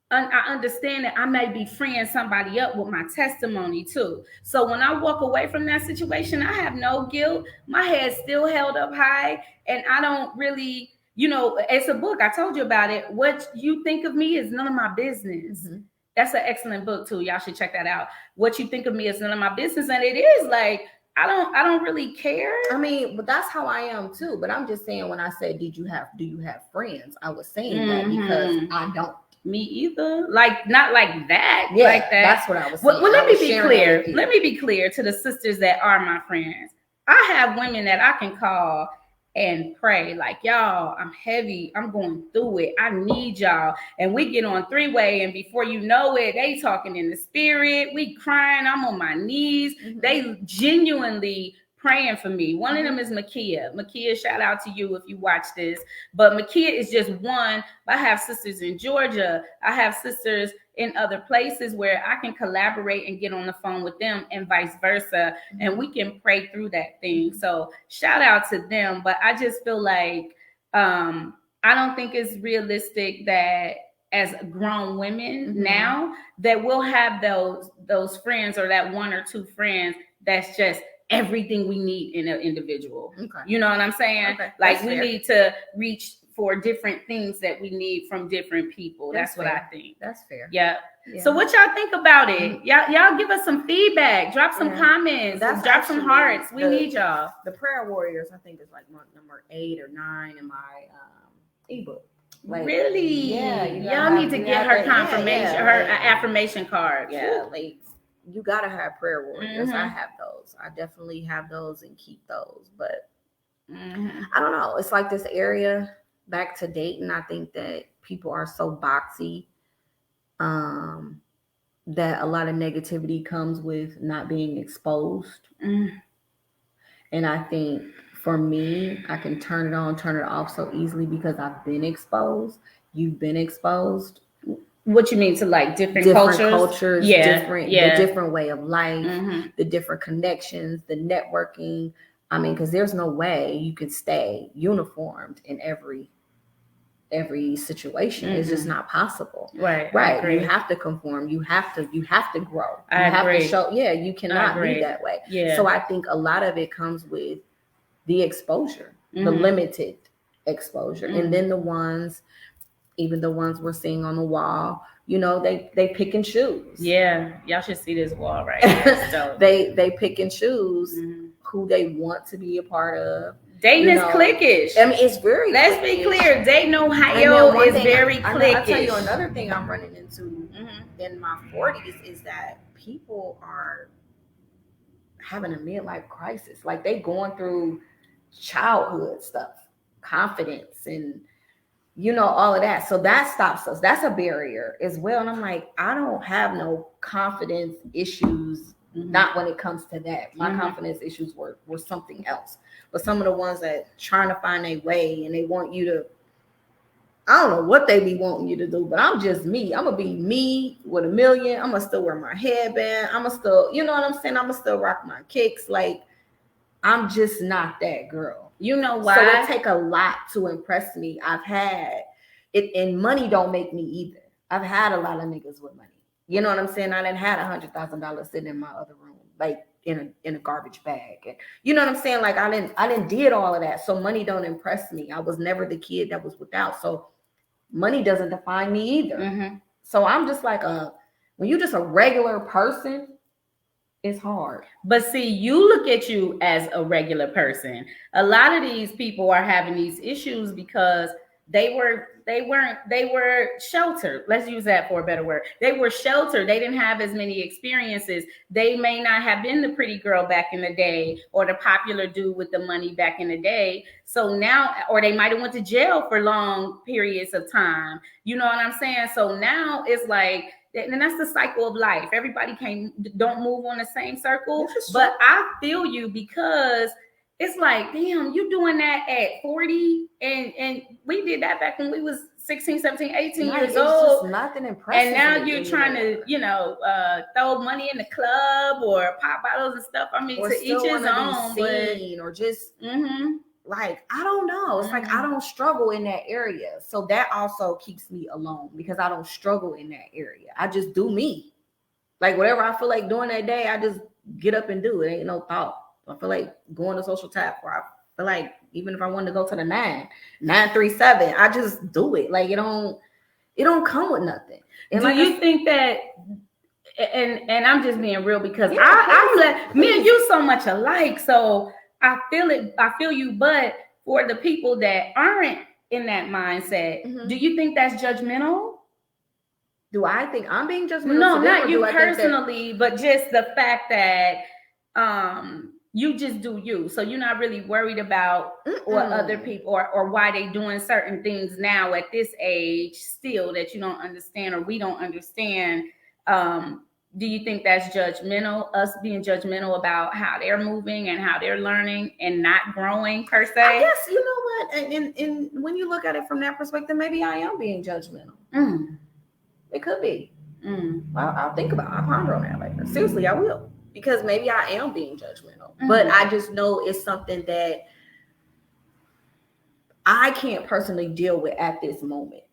I understand that I may be freeing somebody up with my testimony too. So when I walk away from that situation, I have no guilt. My head's still held up high, and I don't really, you know, it's a book. I told you about it. What you think of me is none of my business. That's an excellent book too. Y'all should check that out. What you think of me is none of my business, and it is like I don't really care. I mean, but that's how I am too. But I'm just saying, when I said, do you have friends? I was saying that because I don't. Me either. Like, not like that. Yeah, like that. That's what I was saying. Well, let me be clear. Let me be clear to the sisters that are my friends. I have women that I can call and pray, like, y'all, I'm heavy. I'm going through it. I need y'all. And we get on three-way, and before you know it, they talking in the spirit. We crying. I'm on my knees. They genuinely praying for me. One of them is Makia. Makia, shout out to you if you watch this. But Makia is just one. I have sisters in Georgia. I have sisters in other places where I can collaborate and get on the phone with them, and vice versa. And we can pray through that thing. So shout out to them. But I just feel like I don't think it's realistic that as grown women now that we'll have those friends, or that one or two friends that's just everything we need in an individual. You know what I'm saying? Like, we need to reach for different things that we need from different people. That's what I think. That's fair. Yeah. So what y'all think about it? Y'all give us some feedback. Drop some comments. Drop some hearts. We need y'all. The Prayer Warriors, I think, is like number 8 or 9 in my ebook. Like, really? Yeah. Y'all need to get her confirmation, her affirmation card. Yeah, like, you gotta have prayer warriors. I have those. I definitely have those and keep those. But I don't know. It's like this area back to Dayton. I think that people are so boxy that a lot of negativity comes with not being exposed. And I think for me, I can turn it on, turn it off so easily because I've been exposed. You've been exposed. What you mean to like different cultures, yeah, the different way of life, the different connections, the networking. I mean, because there's no way you can stay uniformed in every situation. It's just not possible. Right. You have to conform. You have to grow. I have agree. to show. Yeah, you cannot be that way. Yeah. So I think a lot of it comes with the exposure, the limited exposure, and then the ones we're seeing on the wall. You know, they pick and choose. Yeah, y'all should see this wall right here. So they pick and choose who they want to be a part of. Dating is cliquish. I mean, it's very. Let's be clear. Dayton, Ohio is very cliquish. I'll tell you another thing I'm running into in my 40s is that people are having a midlife crisis. Like they going through childhood stuff, confidence, and all of that. So that stops us. That's a barrier as well. And I'm like, I don't have no confidence issues. Not when it comes to that. My confidence issues were something else. But some of the ones that trying to find a way and they want you to, I don't know what they be wanting you to do, but I'm just me. I'm going to be me with $1 million. I'm going to still wear my headband. I'm going to still, you know what I'm saying? I'm going to still rock my kicks. Like, I'm just not that girl. You know why? So it take a lot to impress me. I've had it, and money don't make me either. I've had a lot of niggas with money. You know what I'm saying? I done had $100,000 sitting in my other room, like in a garbage bag. And you know what I'm saying? Like I didn't did all of that. So money don't impress me. I was never the kid that was without. So money doesn't define me either. So I'm just like when you're just a regular person, it's hard. But see, you look at you as a regular person. A lot of these people are having these issues because they were sheltered. Let's use that for a better word. They were sheltered. They didn't have as many experiences. They may not have been the pretty girl back in the day or the popular dude with the money back in the day. So now, or they might have went to jail for long periods of time. You know what I'm saying? So now it's like, and that's the cycle of life. Everybody don't move on the same circle. But I feel you because it's like, damn, you doing that at 40 and we did that back when we was 16, 17, 18 years old. Just nothing impressive. And now you're trying to, throw money in the club or pop bottles and stuff. I mean, or to each his own. Or just like, I don't know. It's like I don't struggle in that area. So that also keeps me alone because I don't struggle in that area. I just do me. Like whatever I feel like doing that day, I just get up and do it. Ain't no thought. I feel like going to Social Tap, or I feel like even if I wanted to go to the 937, I just do it. Like it don't come with nothing. And do you think that? And I'm just being real because I me and you so much alike. So I feel it. I feel you. But for the people that aren't in that mindset, do you think that's judgmental? Do I think I'm being judgmental? No, not you personally, but just the fact that you just do you. So you're not really worried about what other people or why they doing certain things now at this age still that you don't understand or we don't understand. Do you think that's judgmental, us being judgmental about how they're moving and how they're learning and not growing per se? I guess, you know what? And when you look at it from that perspective, maybe I am being judgmental. It could be. I'll think about it. I'll ponder on that later. Seriously, I will. Because maybe I am being judgmental. But I just know it's something that I can't personally deal with at this moment.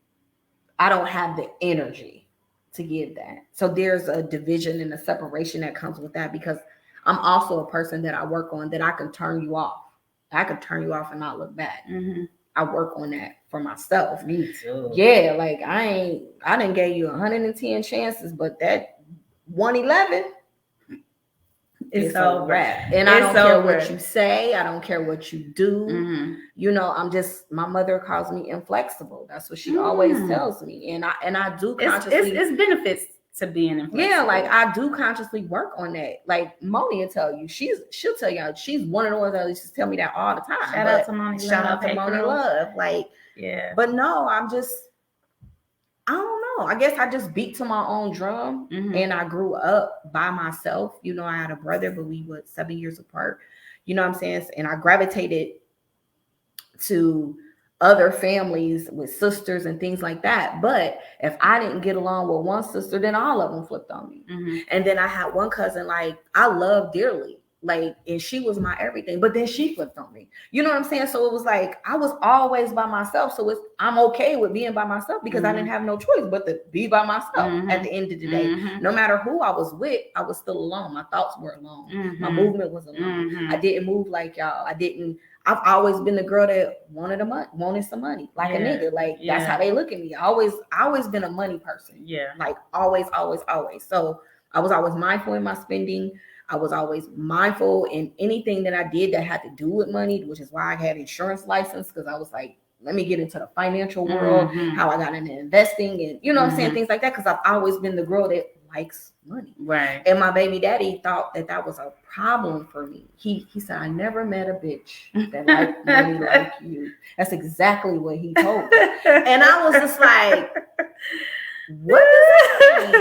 I don't have the energy to give that. So there's a division and a separation that comes with that because I'm also a person that I work on that I can turn you off. I can turn you off and not look back. I work on that for myself. Me too. Yeah, like I didn't give you 110 chances, but that 111 it's a wrap. And I don't care what you say. I don't care what you do. You know, my mother calls me inflexible. That's what she always tells me. And I do consciously. It's benefits to being inflexible. Yeah, like I do consciously work on that. Like Moni will tell you, she'll tell y'all, she's one of the ones that used to tell me that all the time. Shout out to Moni Love. Shout out to Moni Love. Like, yeah. But no, I don't know. I guess I just beat to my own drum and I grew up by myself. You know, I had a brother, but we were 7 years apart. You know what I'm saying? And I gravitated to other families with sisters and things like that. But if I didn't get along with one sister, then all of them flipped on me. Mm-hmm. And then I had one cousin, like, I love dearly, like, and she was my everything, but then she flipped on me. You know what I'm saying? So it was like, I was always by myself. So I'm okay with being by myself because mm-hmm. I didn't have no choice but to be by myself mm-hmm. at the end of the day. Mm-hmm. No matter who I was with, I was still alone. My thoughts were alone. Mm-hmm. My movement was alone. Mm-hmm. I didn't move like y'all. I've always been the girl that wanted some money, like a nigga. Like that's how they look at me. I always been a money person. Yeah. Like always. So I was always mindful in my spending. I was always mindful in anything that I did that had to do with money, which is why I had insurance license, because I was like, let me get into the financial world, mm-hmm. how I got into investing and, you know what I'm saying, things like that, because I've always been the girl that likes money. Right. And my baby daddy thought that was a problem for me. He said, I never met a bitch that liked money like you. That's exactly what he told me. And I was just like, what does that mean?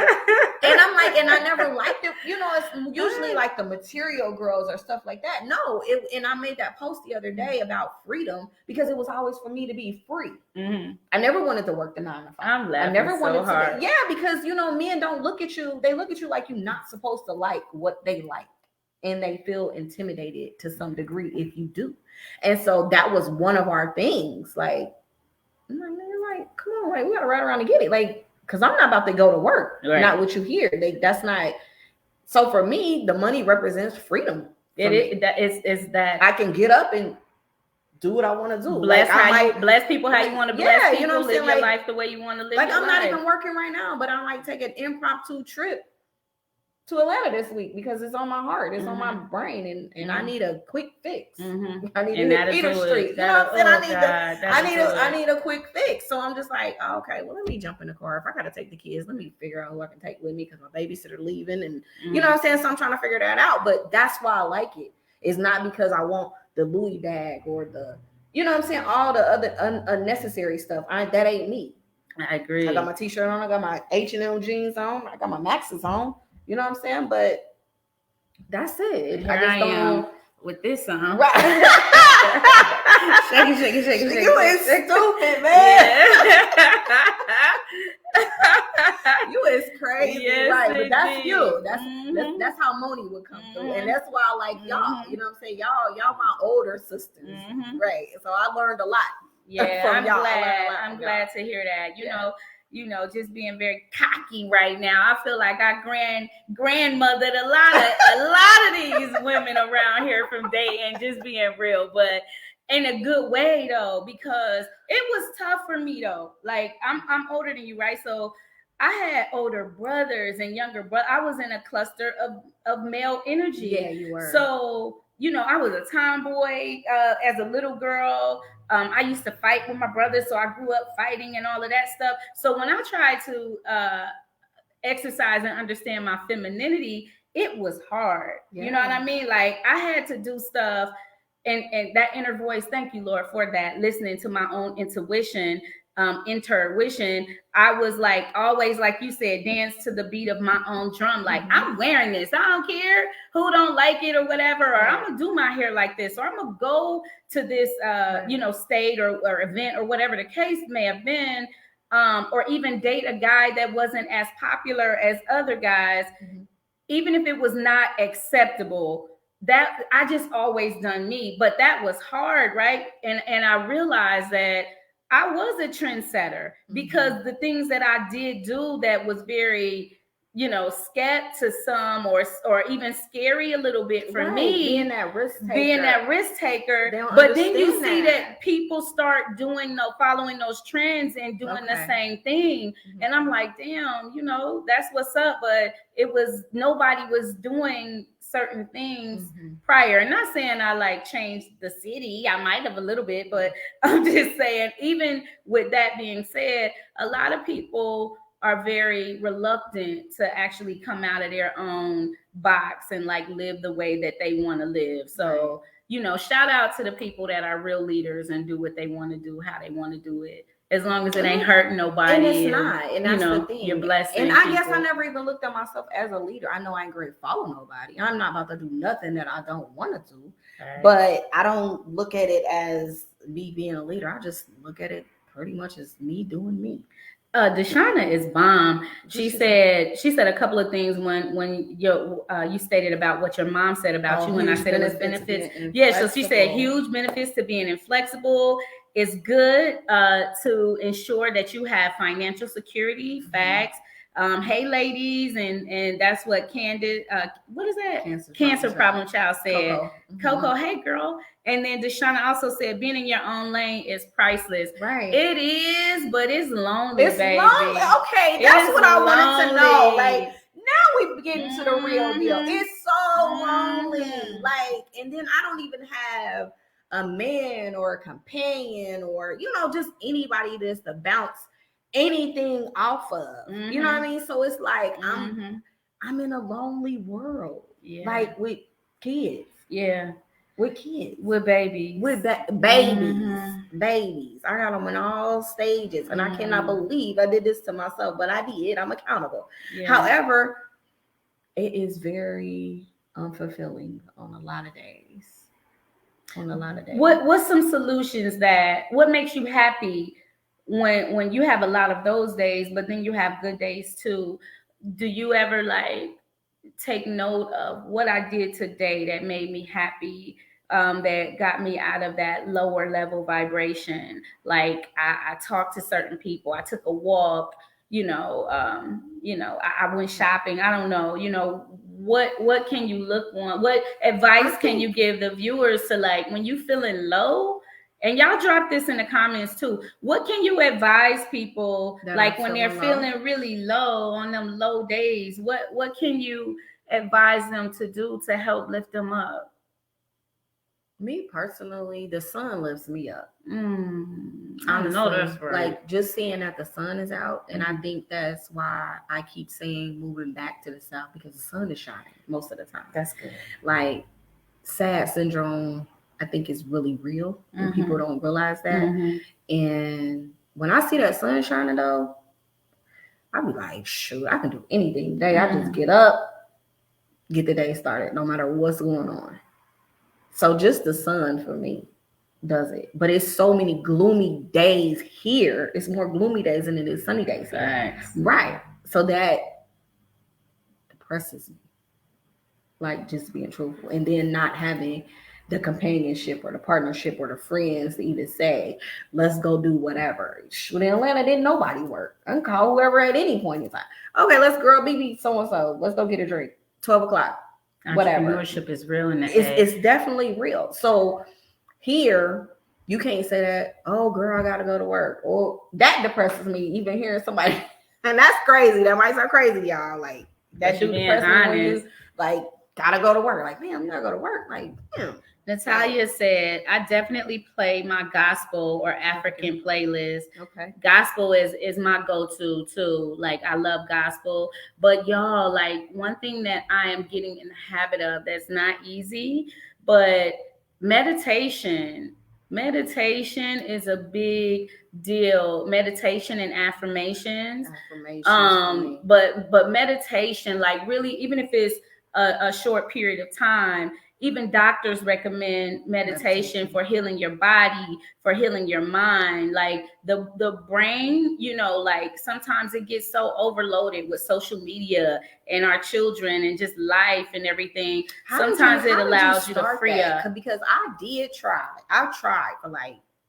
And I'm like, and I never liked it. You know, it's usually like the material girls or stuff like that. No, and I made that post the other day about freedom because it was always for me to be free. Mm-hmm. I never wanted to work the 9 to 5. I'm laughing I never wanted so hard. Yeah, because, you know, men don't look at you. They look at you like you're not supposed to like what they like. And they feel intimidated to some degree if you do. And so that was one of our things. Like, I'm like, come on, like, we got to ride around and get it. Like, because I'm not about to go to work, right. Not what you hear. That's not. So for me, the money represents freedom. It's that I can get up and do what I want to do. Bless bless people how you want to bless people. You know what I'm saying? Live your life the way you want to live. Like I'm not even working right now, but I'm like taking an impromptu trip to Atlanta this week because it's on my heart. It's mm-hmm. on my brain, and mm-hmm. I need a quick fix. Mm-hmm. I need to hit Peter Street. You know what I'm saying? I need a quick fix. So I'm just like, oh, okay, well, let me jump in the car. If I gotta take the kids, let me figure out who I can take with me because my babysitter leaving, and mm-hmm. you know what I'm saying. So I'm trying to figure that out. But that's why I like it. It's not because I want the Louis bag or the, you know what I'm saying, all the other unnecessary stuff. That ain't me. I agree. I got my t-shirt on. I got my H&M jeans on. I got my Maxes on. You know what I'm saying? But that's it. Here I am with this on. Right. shake it. You is stupid, man. Yeah. You is crazy. Yes, right. But that's you. That's how Moni would come through. And that's why I like y'all. You know what I'm saying? Y'all my older sisters. Mm-hmm. Right. So I learned a lot. Yeah, I'm glad to hear that. You know, just being very cocky right now. I feel like I grandmothered a lot of these women around here from dating, just being real, but in a good way though, because it was tough for me though. Like I'm older than you, right? So I had older brothers and younger brothers. I was in a cluster of male energy. Yeah, you were. So, you know, I was a tomboy as a little girl. I used to fight with my brothers, so I grew up fighting and all of that stuff. So when I tried to exercise and understand my femininity, it was hard. Yeah. You know what I mean? Like I had to do stuff, and that inner voice. Thank you, Lord, for that. Listening to my own intuition. I was like always, like you said, dance to the beat of my own drum. Like, mm-hmm. I'm wearing this, I don't care who don't like it or whatever, or I'm gonna do my hair like this, or I'm gonna go to this state or event or whatever the case may have been, or even date a guy that wasn't as popular as other guys, mm-hmm. even if it was not acceptable. That I just always done me, but that was hard, right? And I realized that I was a trendsetter because the things that I did do that was very, scared to some or even scary a little bit for me. Being that risk taker. But then you see that people start following those trends and doing the same thing. Mm-hmm. And I'm like, damn, that's what's up. But nobody was doing certain things prior. And not saying I changed the city. I might have a little bit, but I'm just saying, even with that being said, a lot of people are very reluctant to actually come out of their own box and live the way that they want to live. So, shout out to the people that are real leaders and do what they want to do, how they want to do it, as long as it ain't hurting nobody. And it's not. And that's the thing. You're blessed. And I guess I never even looked at myself as a leader. I know I ain't great follow nobody. I'm not about to do nothing that I don't want to do. Right. But I don't look at it as me being a leader. I just look at it pretty much as me doing me. Deshauna is bomb. She said a couple of things when you stated about what your mom said about you, and I said it was benefits. Yeah, so she said huge benefits to being inflexible. It's good to ensure that you have financial security. Facts. Hey ladies, and that's what Candid, what is that? Cancer problem child said. Coco, hey girl. And then Deshauna also said, being in your own lane is priceless. Right. It is, but it's lonely, baby. Lonely. Okay, that's what I wanted to know. Like, now we get into the real deal. It's so lonely. Like, and then I don't even have a man or a companion or, just anybody that's to bounce anything off of. You know what I mean? So it's like I'm in a lonely world. Yeah. Like with kids. Yeah. With kids. With babies. With babies. Babies. I got them in all stages. And I cannot believe I did this to myself, but I did. I'm accountable. Yeah. However, it is very unfulfilling on a lot of days. What's some solutions what makes you happy when you have a lot of those days, but then you have good days too? Do you ever take note of what I did today that made me happy, that got me out of that lower level vibration? Like I talked to certain people, I took a walk, I went shopping. I don't know, what can you look on? What advice can you give the viewers to when you feeling low? And y'all drop this in the comments too. What can you advise people when they're feeling really low on them low days? What can you advise them to do to help lift them up? Me personally, the sun lifts me up. I know that's right. Just seeing that the sun is out, and I think that's why I keep saying moving back to the south, because the sun is shining most of the time. That's good. SAD syndrome, I think is really real, and people don't realize that. And when I see that sun shining, though, I be like, shoot, I can do anything today. I just get up, get the day started, no matter what's going on. So just the sun for me does it. But it's so many gloomy days here. It's more gloomy days than it is sunny days here. Right. So that depresses me. Just being truthful. And then not having the companionship or the partnership or the friends to even say, let's go do whatever. In Atlanta, didn't nobody work. I can call whoever at any point in time. Okay, let's girl, BB so-and-so. Let's go get a drink. 12 o'clock. Whatever. Entrepreneurship is real in that. It's definitely real. So here, you can't say that, oh, girl, I got to go to work. Or that depresses me, even hearing somebody. And that's crazy. That might sound crazy, y'all. That dude depresses me when you, gotta go to work. Damn, you gotta go to work. Damn. Natalia said, I definitely play my gospel or African playlist. Okay. Gospel is my go-to too. I love gospel. But y'all, one thing that I am getting in the habit of that's not easy, but meditation. Meditation is a big deal. Meditation and affirmations. But meditation, really, even if it's a short period of time, even doctors recommend meditation for healing your body, for healing your mind. The brain, sometimes it gets so overloaded with social media and our children and just life and everything. Sometimes it allows you to free up. Because I did try. I tried for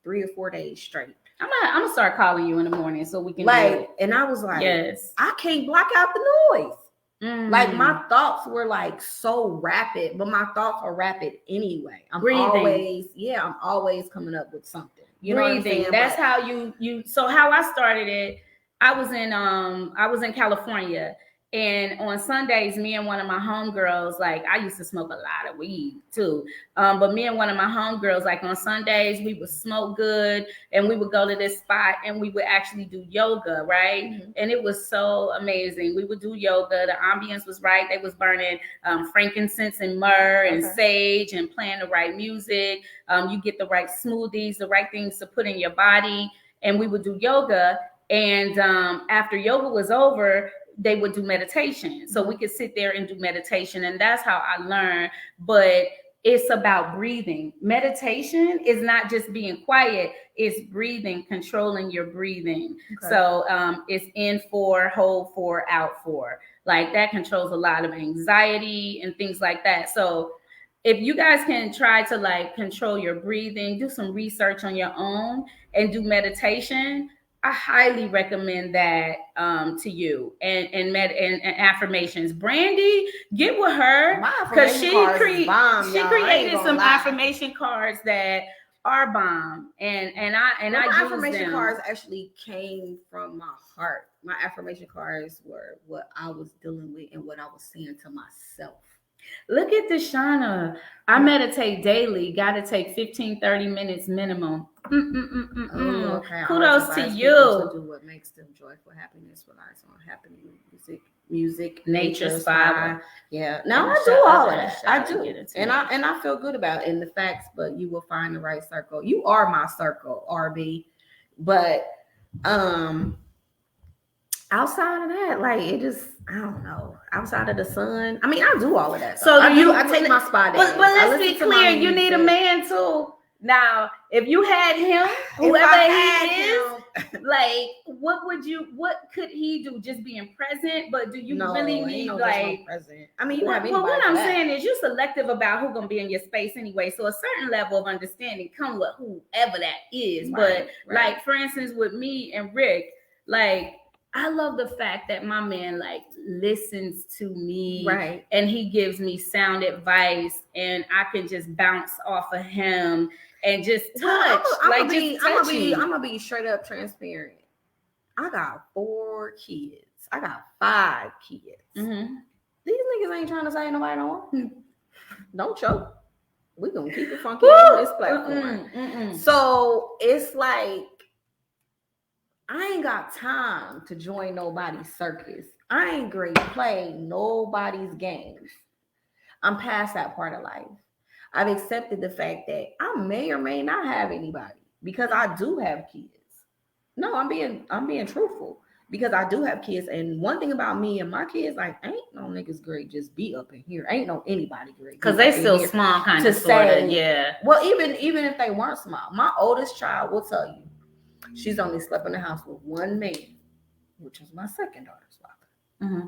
3 or 4 days straight. I'm gonna start calling you in the morning so we can do it. And I was like, yes, I can't block out the noise. My thoughts were so rapid, but my thoughts are rapid anyway. I'm always coming up with something. You know what I'm saying? That's how you. So how I started it, I was in California, and on Sundays, me and one of my homegirls, I used to smoke a lot of weed too. But me and one of my homegirls, on Sundays, we would smoke good and we would go to this spot and we would actually do yoga, right? And it was so amazing. We would do yoga. The ambience was right. They was burning frankincense and myrrh and sage and playing the right music. You get the right smoothies, the right things to put in your body. and we would do yoga. And after yoga was over, they would do meditation. So we could sit there and do meditation. And that's how I learned. But it's about breathing. Meditation is not just being quiet, it's breathing, controlling your breathing. Okay. So it's in 4, hold 4, out 4. Like that controls a lot of anxiety and things like that. So if you guys can try to like control your breathing, do some research on your own and do meditation, I highly recommend that to you. And affirmations. Brandy, get with her because she created some affirmation cards that are bomb. And I use affirmation cards actually came from my heart. My affirmation cards were what I was dealing with and what I was saying to myself. Look at Deshauna. I meditate daily. Got to take 15-30 minutes minimum. Okay. Kudos to you. To do what makes them joyful. Happiness relies on happening. Music, nature, spa. Yeah. Now I do all of that. I do, and I feel good about it in the facts. But you will find the right circle. You are my circle, RB. But outside of that, like it just, I don't know. Outside of the sun, I mean, I do all of that. So I take my spot. But let's be clear, you need a man too. Now, if you had him, whoever he is, like, what could he do? Just being present? But do you really need like present? I mean, what I'm saying is you're selective about who's gonna be in your space anyway. So a certain level of understanding come with whoever that is. Right, but like for instance, with me and Rick, like I love the fact that my man like listens to me, right, and he gives me sound advice, and I can just bounce off of him and just touch. I'm gonna be straight up transparent. I got 4 kids. I got 5 kids. Mm-hmm. These niggas ain't trying to say nobody no more. Don't choke. We gonna keep it funky on this platform. So it's like, I ain't got time to join nobody's circus. I ain't great play nobody's games. I'm past that part of life. I've accepted the fact that I may or may not have anybody because I do have kids. No, I'm being truthful because I do have kids. And one thing about me and my kids, like, ain't no niggas great just be up in here. Ain't no anybody great because they still small, kind of, sort of. Yeah. Well, even if they weren't small, my oldest child will tell you. She's only slept in the house with one man, which was my second daughter's father. Mm-hmm.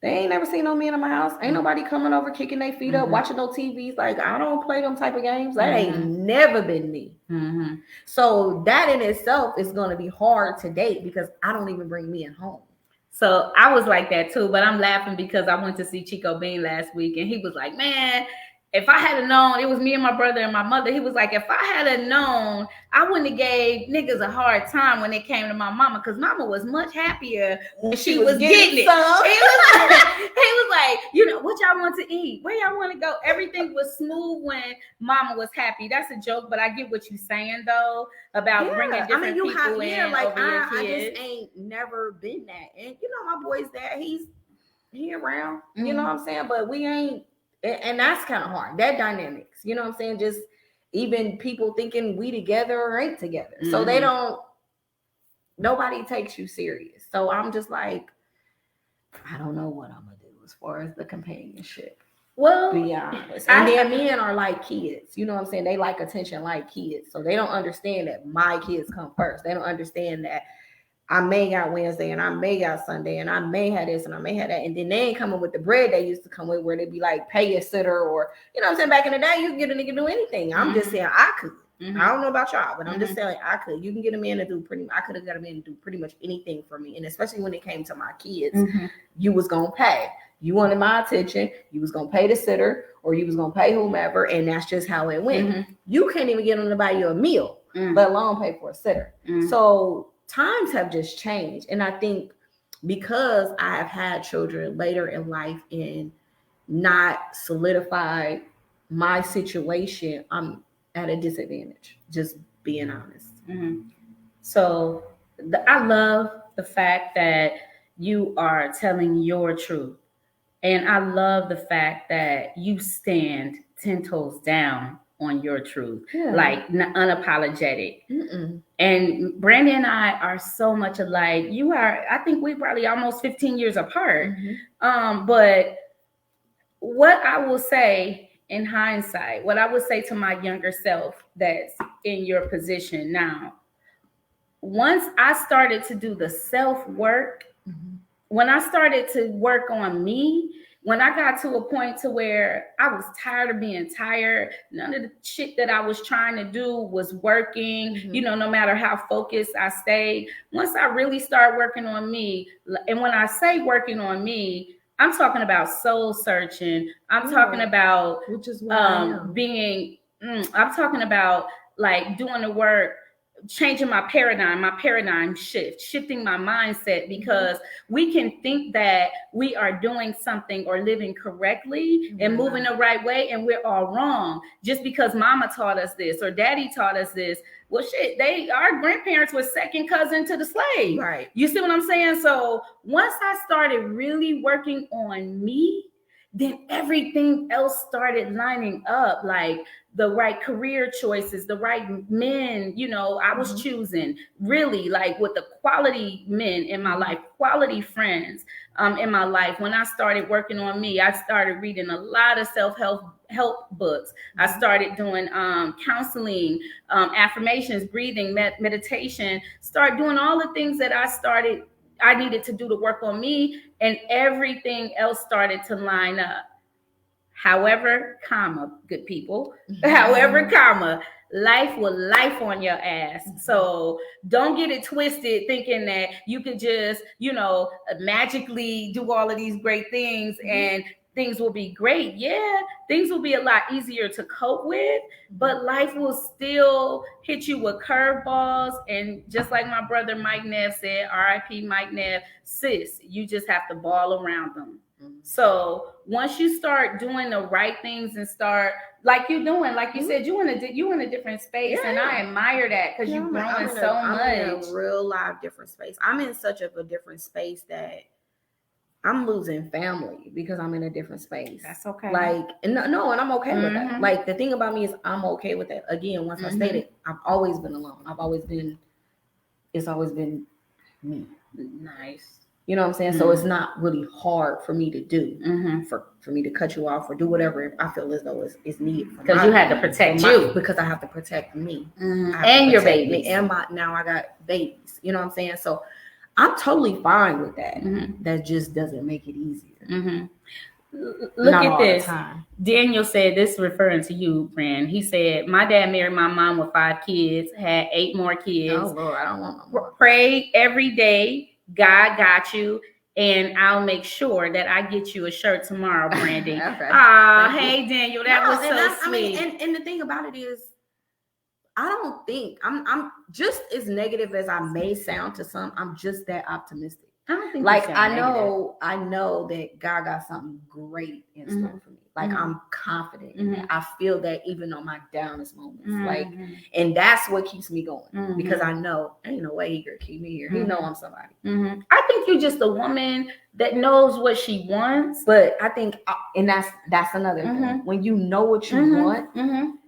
They ain't never seen no men in my house. Ain't nobody coming over, kicking their feet up, watching no TVs. Like, I don't play them type of games. That ain't never been me. Mm-hmm. So that in itself is going to be hard to date because I don't even bring men home. So I was like that too, but I'm laughing because I went to see Chico Bean last week and he was like, man, if I had known, it was me and my brother and my mother. He was like, if I had known, I wouldn't have gave niggas a hard time when it came to my mama, because mama was much happier when she was getting it. He was like, you know, what y'all want to eat? Where y'all want to go? Everything was smooth when mama was happy. That's a joke, but I get what you're saying though about bringing different people in. Like I just ain't never been that, and you know my boy's dad, he around. You know what I'm saying, but we ain't. And that's kind of hard. That dynamics, you know what I'm saying? Just even people thinking we together or ain't together. Mm-hmm. So nobody takes you serious. So I'm just like, I don't know what I'm going to do as far as the companionship. Well, be honest. And then men are like kids. You know what I'm saying? They like attention like kids. So they don't understand that my kids come first. They don't understand that I may got Wednesday and I may got Sunday and I may have this and I may have that. And then they ain't coming with the bread they used to come with where they be like, pay a sitter or, you know what I'm saying? Back in the day, you can get a nigga to do anything. I'm just saying I could. I don't know about y'all, but I'm just saying I could. You can get a man to do I could have got a man to do pretty much anything for me. And especially when it came to my kids, you was going to pay. You wanted my attention. You was going to pay the sitter or you was going to pay whomever. And that's just how it went. You can't even get them to buy you a meal, let alone pay for a sitter. So times have just changed. And I think because I have had children later in life and not solidified my situation, I'm at a disadvantage, just being honest. So I love the fact that you are telling your truth. And I love the fact that you stand 10 toes down on your truth, like unapologetic. And Brandy and I are so much alike. You are, I think we probably almost 15 years apart. But what I will say in hindsight, what I would say to my younger self that's in your position now, once I started to do the self-work, when I started to work on me, when I got to a point to where I was tired of being tired, none of the shit that I was trying to do was working, you know, no matter how focused I stayed. Once I really started working on me, and when I say working on me, I'm talking about soul searching. I'm talking about which is I'm talking about like doing the work, changing my paradigm shift, shifting my mindset, because we can think that we are doing something or living correctly and moving the right way, and we're all wrong just because mama taught us this or daddy taught us this. Well, shit, our grandparents were second cousin to the slave. Right. You see what I'm saying? So once I started really working on me, then everything else started lining up, like the right career choices, the right men, you know, I was choosing really like with the quality men in my life, quality friends in my life. When I started working on me, I started reading a lot of self-help books. I started doing counseling, affirmations, breathing, meditation, start doing all the things that I needed to do to work on me, and everything else started to line up. However, good people, however, life will life on your ass. So don't get it twisted thinking that you could just, you know, magically do all of these great things and things will be great. Yeah, things will be a lot easier to cope with, but life will still hit you with curveballs. And just like my brother Mike Neff said, R.I.P. Mike Neff, sis, you just have to ball around them. So once you start doing the right things and start like you're doing, like you said, you in a different space, and I admire that because you're growing much. I'm in a real live different space. I'm in such of a different space that I'm losing family because I'm in a different space. That's okay. Like, and I'm okay with that. Like, the thing about me is I'm okay with that. Again, once I stated, I've always been alone. It's always been me. Nice. You know what I'm saying? So it's not really hard for me to do, for me to cut you off or do whatever I feel as though it's needed. Because you had to protect you. Because I have to protect me. And your babies. And now I got babies. You know what I'm saying? So I'm totally fine with that. That just doesn't make it easier. Look at this. Daniel said, this referring to you, Brand. He said, my dad married my mom with 5 kids, had 8 more kids. Oh, Lord, I don't want no more. Pray every day. God got you, and I'll make sure that I get you a shirt tomorrow, Brandy. Hey, Daniel, that was so sweet. I mean, and the thing about it is, I don't think I'm just as negative as I may sound to some. I'm just that optimistic. I don't think like I know that God got something great in store for me. Like I'm confident in that. I feel that even on my downest moments. Like, and that's what keeps me going because I know ain't no way he could keep me here. He know I'm somebody. I think you're just a woman that knows what she wants. But I think, and that's another thing. When you know what you want,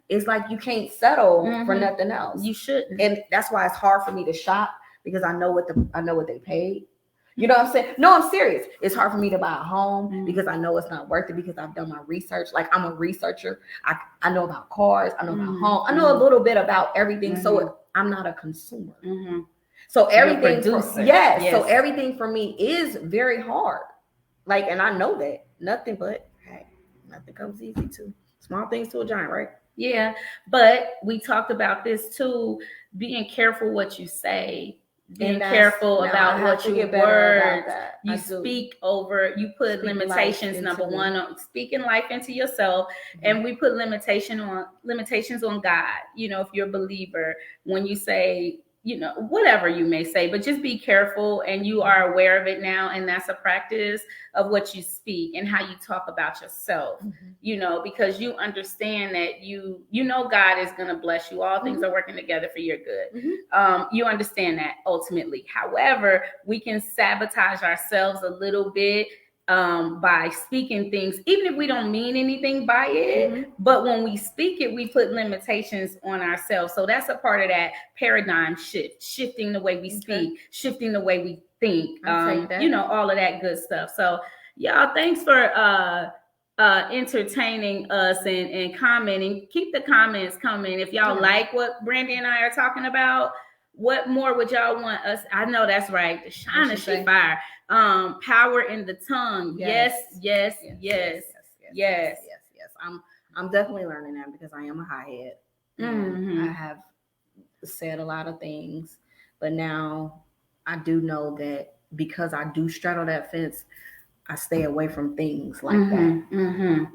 it's like you can't settle for nothing else. You shouldn't. And that's why it's hard for me to shop because I know what they paid. You know what I'm saying? No, I'm serious. It's hard for me to buy a home because I know it's not worth it because I've done my research. Like I'm a researcher. I know about cars. I know about home. I know a little bit about everything. So I'm not a consumer. So everything, so everything for me is very hard. Like, and I know that nothing comes easy too. Small things to a giant, right? Yeah. But we talked about this too, being careful what you say. Being careful about what you words you speak over. You put limitations. Number one, on speaking life into yourself, and we put limitations on God. You know, if you're a believer, when you say, you know, whatever you may say, but just be careful, and you are aware of it now, and that's a practice of what you speak and how you talk about yourself. You know, because you understand that you know God is going to bless you. All things are working together for your good. You understand that ultimately. However, we can sabotage ourselves a little bit by speaking things, even if we don't mean anything by it, but when we speak it, we put limitations on ourselves. So that's a part of that paradigm shift, shifting the way we speak, shifting the way we think, all of that good stuff. So y'all, thanks for entertaining us and commenting. Keep the comments coming. If y'all like what Brandy and I are talking about, what more would y'all want us? I know that's right. The Shina, she fire. Power in the tongue. Yes. I'm definitely learning that because I am a hothead. I have said a lot of things, but now I do know that because I do straddle that fence, I stay away from things like that.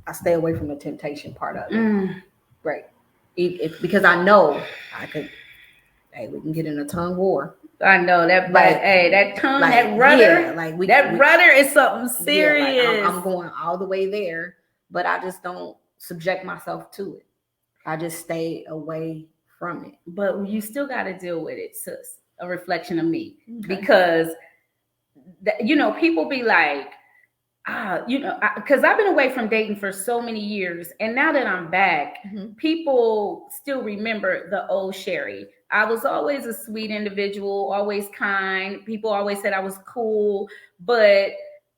I stay away from the temptation part of it. Right. Because I know I could. Hey, we can get in a tongue war. I know that, but that tongue, that rudder, rudder is something serious. Yeah, I'm going all the way there, but I just don't subject myself to it. I just stay away from it. But you still got to deal with it, sis. A reflection of me, because people be like, because I've been away from dating for so many years, and now that I'm back, people still remember the old Sherry. I was always a sweet individual, always kind. People always said I was cool, but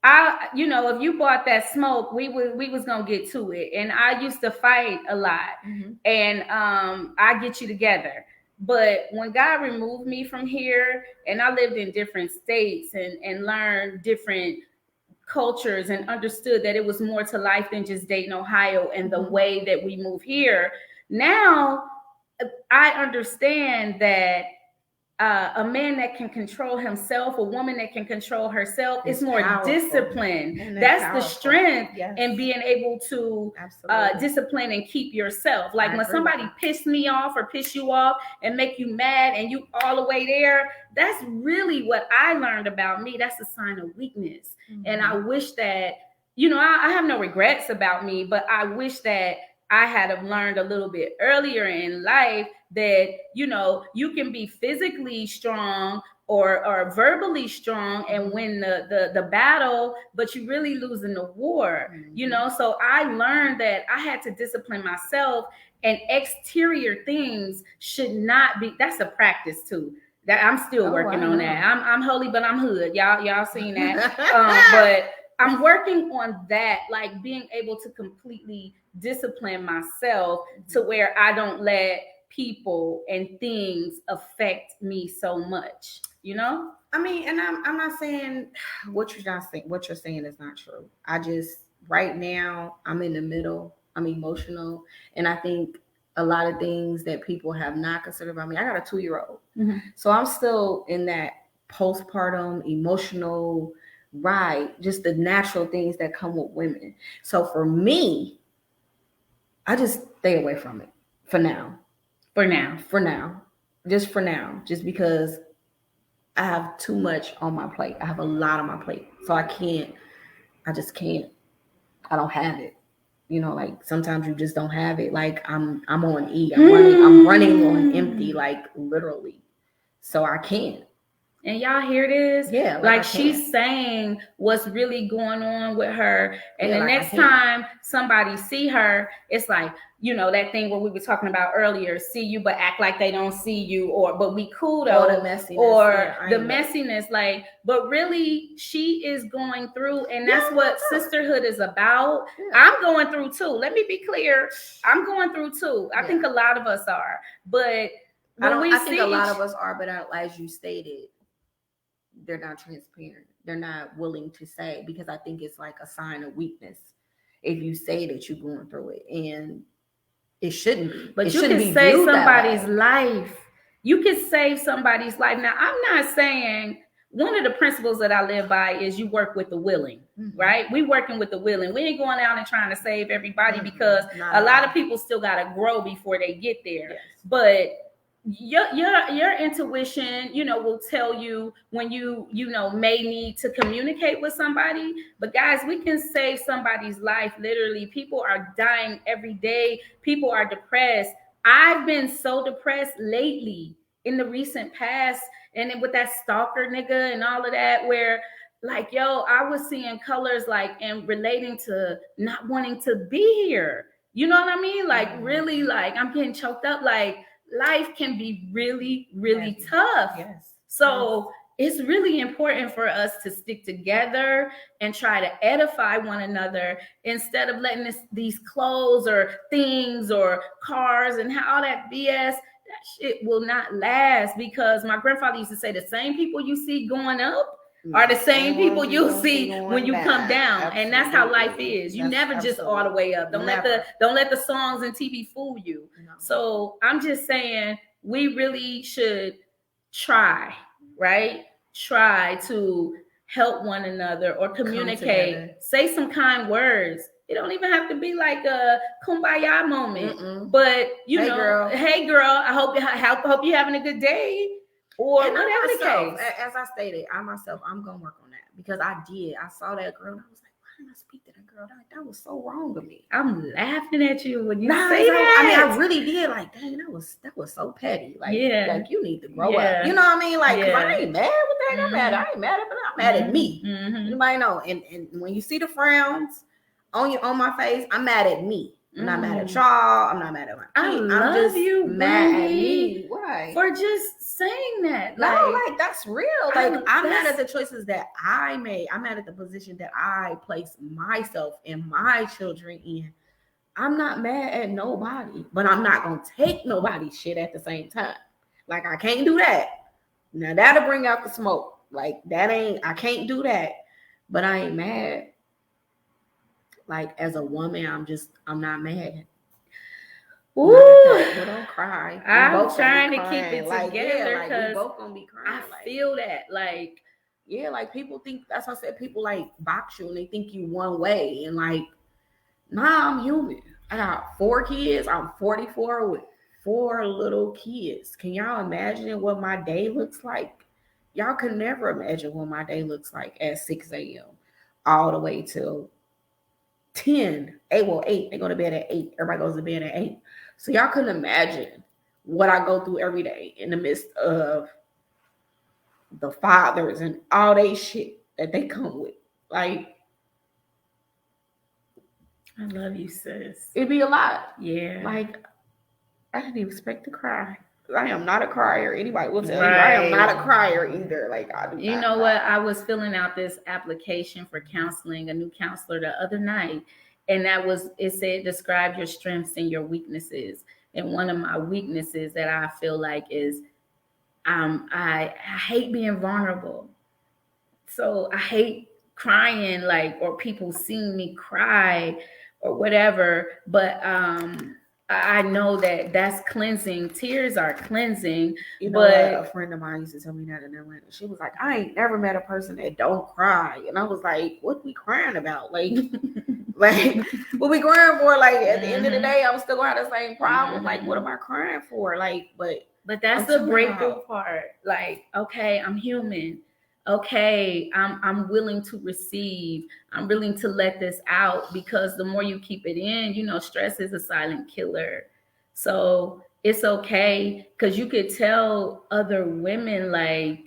if you bought that smoke, we was gonna get to it. And I used to fight a lot, and I get you together. But when God removed me from here, and I lived in different states and learned different cultures and understood that it was more to life than just Dayton, Ohio, and the way that we move here. Now I understand that a man that can control himself, a woman that can control herself, is more disciplined. That's the strength in being able to discipline and keep yourself. Like when somebody piss me off or piss you off and make you mad and you all the way there, that's really what I learned about me. That's a sign of weakness. And I wish that, I have no regrets about me, but I wish that I had have learned a little bit earlier in life that, you can be physically strong or verbally strong and win the battle, but you really lose in the war, So I learned that I had to discipline myself, and exterior things should not be, that's a practice too. That I'm still working on that. I'm holy, but I'm hood. Y'all seen that. But I'm working on that, like being able to completely discipline myself to where I don't let people and things affect me so much, I mean, and I'm not saying what you're saying is not true. I just, right now, I'm in the middle. I'm emotional, and I think a lot of things that people have not considered about me. I got a 2-year-old, so I'm still in that postpartum emotional ride, just the natural things that come with women. So for me, I just stay away from it for now. Just because I have too much on my plate. I have a lot on my plate, so I just can't. I don't have it. Like sometimes you just don't have it. Like I'm on E. I'm running on empty, like literally. So I can't. And y'all hear this? Yeah. Like she's saying what's really going on with her. And the next time somebody see her, it's like, that thing where we were talking about earlier, see you, but act like they don't see you, but we cool though. Or the messiness. The messiness, like, but really she is going through, and that's what sisterhood is about. Yeah. I'm going through too. Let me be clear. I'm going through too. I think a lot of us are, but I think a lot of us are, but as you stated, they're not transparent. They're not willing to say, because I think it's like a sign of weakness if you say that you're going through it, and it shouldn't be. But you can save somebody's life. You can save somebody's life. Now, I'm not saying, one of the principles that I live by is you work with the willing, right? We working with the willing. We ain't going out and trying to save everybody, because a lot of people still got to grow before they get there. Yes. But your intuition, will tell you when you may need to communicate with somebody. But guys, we can save somebody's life. Literally, people are dying every day. People are depressed. I've been so depressed lately in the recent past, and then with that stalker nigga and all of that, where like, yo, I was seeing colors like and relating to not wanting to be here. You know what I mean? Like really, like I'm getting choked up. Like life can be really, really tough. Yes. So it's really important for us to stick together and try to edify one another instead of letting these clothes or things or cars and all that BS. That shit will not last, because my grandfather used to say the same people you see going up are the same people you'll see when you come down. Absolutely. And that's how life is. You never just all the way up. Don't let the songs and TV fool you. No. So I'm just saying we really should try to help one another or communicate, say some kind words. It don't even have to be like a kumbaya moment, but hey girl, I hope you're having a good day. Or whatever the case. As I stated, I'm gonna work on that, because I saw that girl and I was like, why didn't I speak to that girl? That was so wrong of me. I'm laughing at you when you say that. I mean, I really did. Like, dang, that was so petty. Like, like you need to grow up. You know what I mean? Like, 'cause I ain't mad with that. I'm mad. I ain't mad at, but I'm mad at me. You might know. And when you see the frowns on my face, I'm mad at me. I'm not mad at y'all. I'm not mad at my kids. I'm just mad at me. Why? For just saying that. Like that's real. Like I'm mad at the choices that I made. I'm mad at the position that I placed myself and my children in. I'm not mad at nobody, but I'm not gonna take nobody's shit at the same time. Like I can't do that. Now that'll bring out the smoke. Like I can't do that. But I ain't mad. Like as a woman, I'm not mad. Ooh, don't cry. I'm trying to keep it together because we both gonna be crying. I feel that, like, like people think, that's why I said people like box you and they think you one way, and like, nah, I'm human. I got 4 kids. I'm 44 with 4 little kids. Can y'all imagine what my day looks like? Y'all can never imagine what my day looks like at 6 a.m. all the way till 10, 8. They go to bed at 8. Everybody goes to bed at 8. So y'all couldn't imagine what I go through every day in the midst of the fathers and all they shit that they come with. Like, I love you, sis. It'd be a lot. Yeah. Like, I didn't even expect to cry. I am not a crier. Anybody will tell you I am not a crier either. Like, I do. You know what? I was filling out this application for counseling, a new counselor the other night, and it said describe your strengths and your weaknesses. And one of my weaknesses that I feel like is I hate being vulnerable. So I hate crying, like, or people seeing me cry or whatever. But I know that that's cleansing. Tears are cleansing. You know what? A friend of mine used to tell me that in Atlanta. She was like, I ain't never met a person that don't cry. And I was like, what we crying about? Like, what we crying for? Like, at the end of the day, I'm still gonna have the same problem. Like, what am I crying for? Like, but that's the breakthrough part. Like, okay, I'm human. Okay, I'm willing to receive. I'm willing to let this out, because the more you keep it in, stress is a silent killer. So it's okay, because you could tell other women, like,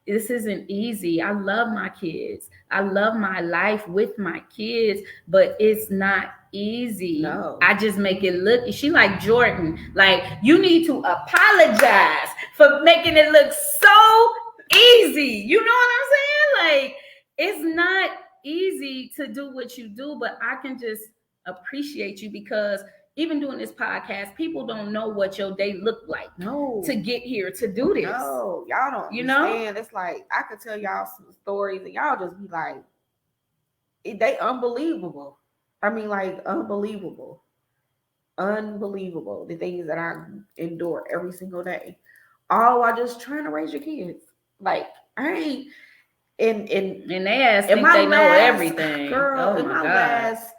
this isn't easy. I love my kids. I love my life with my kids, but it's not easy. No. I just make it look. She like Jordan. Like, you need to apologize for making it look so easy. You know what I'm saying? Like, it's not easy to do what you do, but I can just appreciate you, because even doing this podcast, people don't know what your day looked like. No. To get here to do this. No, y'all don't understand. It's like, I could tell y'all some stories and y'all just be like, they unbelievable. I mean, like, unbelievable. Unbelievable. The things that I endure every single day. All while just trying to raise your kids. Like, I ain't, and they ass think they know everything. Girl, in my last,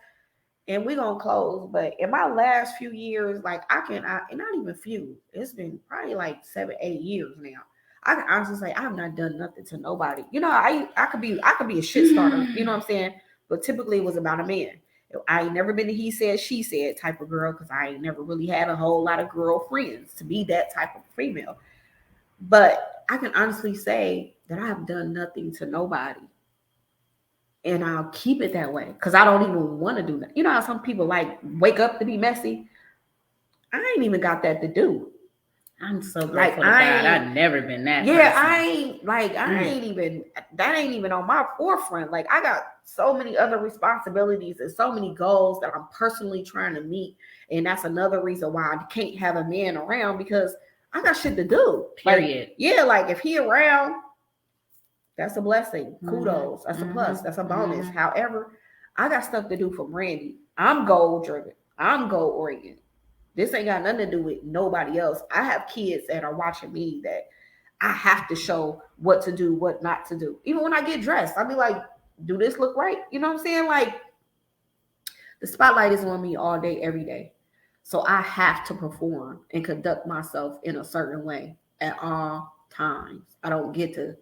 and we're gonna close, but in my last few years, like, and not even few, it's been probably like 7-8 years now. I can honestly say I have not done nothing to nobody. I could be a shit starter, you know what I'm saying? But typically it was about a man. I ain't never been a he said, she said type of girl, because I ain't never really had a whole lot of girlfriends to be that type of female. But I can honestly say that I have done nothing to nobody. And I'll keep it that way because I don't even want to do that. You know how some people like wake up to be messy? I ain't even got that to do. I'm so grateful to God. I've never been that. Yeah, person. I ain't even, that ain't even on my forefront. Like, I got so many other responsibilities and so many goals that I'm personally trying to meet. And that's another reason why I can't have a man around, because I got shit to do. Period. Like, yeah, like if he around, that's a blessing. Kudos. That's a plus. That's a bonus. However, I got stuff to do for Brandy. I'm goal driven. I'm goal oriented. This ain't got nothing to do with nobody else. I have kids that are watching me that I have to show what to do, what not to do. Even when I get dressed, I'll be like, do this look right? You know what I'm saying? Like, the spotlight is on me all day, every day. So I have to perform and conduct myself in a certain way at all times. I don't get to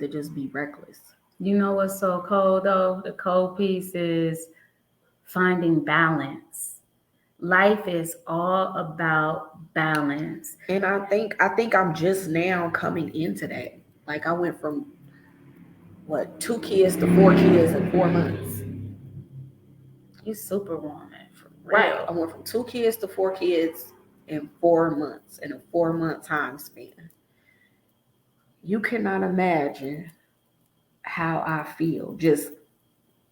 just be reckless. You know what's so cold though? The cold piece is finding balance. Life is all about balance. And I think I'm just now coming into that. Like, I went from 2 kids to 4 kids in 4 months. You superwoman, for real. Right. I went from 2 kids to 4 kids in 4 months, in a 4-month time span. You cannot imagine how I feel. Just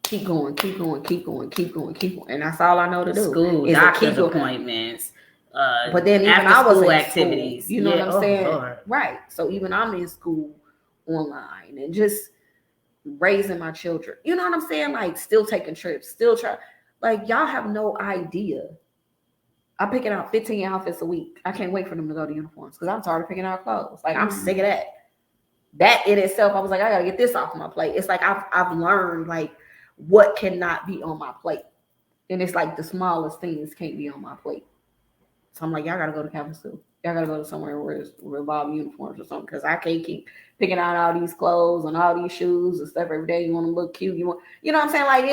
keep going. And that's all I know to do. School, doctor's appointments. But then even I was in activities. School, you know what I'm saying? Lord. Right. So even I'm in school online and just raising my children. You know what I'm saying? Like, still taking trips, still try. Like, y'all have no idea. I'm picking out 15 outfits a week. I can't wait for them to go to uniforms because I'm tired of picking out clothes. Like, I'm sick of that. That in itself, I was like, I gotta get this off my plate. It's like I've learned like what cannot be on my plate. And it's like the smallest things can't be on my plate. So I'm like, y'all gotta go to Catholic school. Y'all gotta go to somewhere where it's revolving uniforms or something, because I can't keep picking out all these clothes and all these shoes and stuff every day. You want to look cute. You know what I'm saying? Like,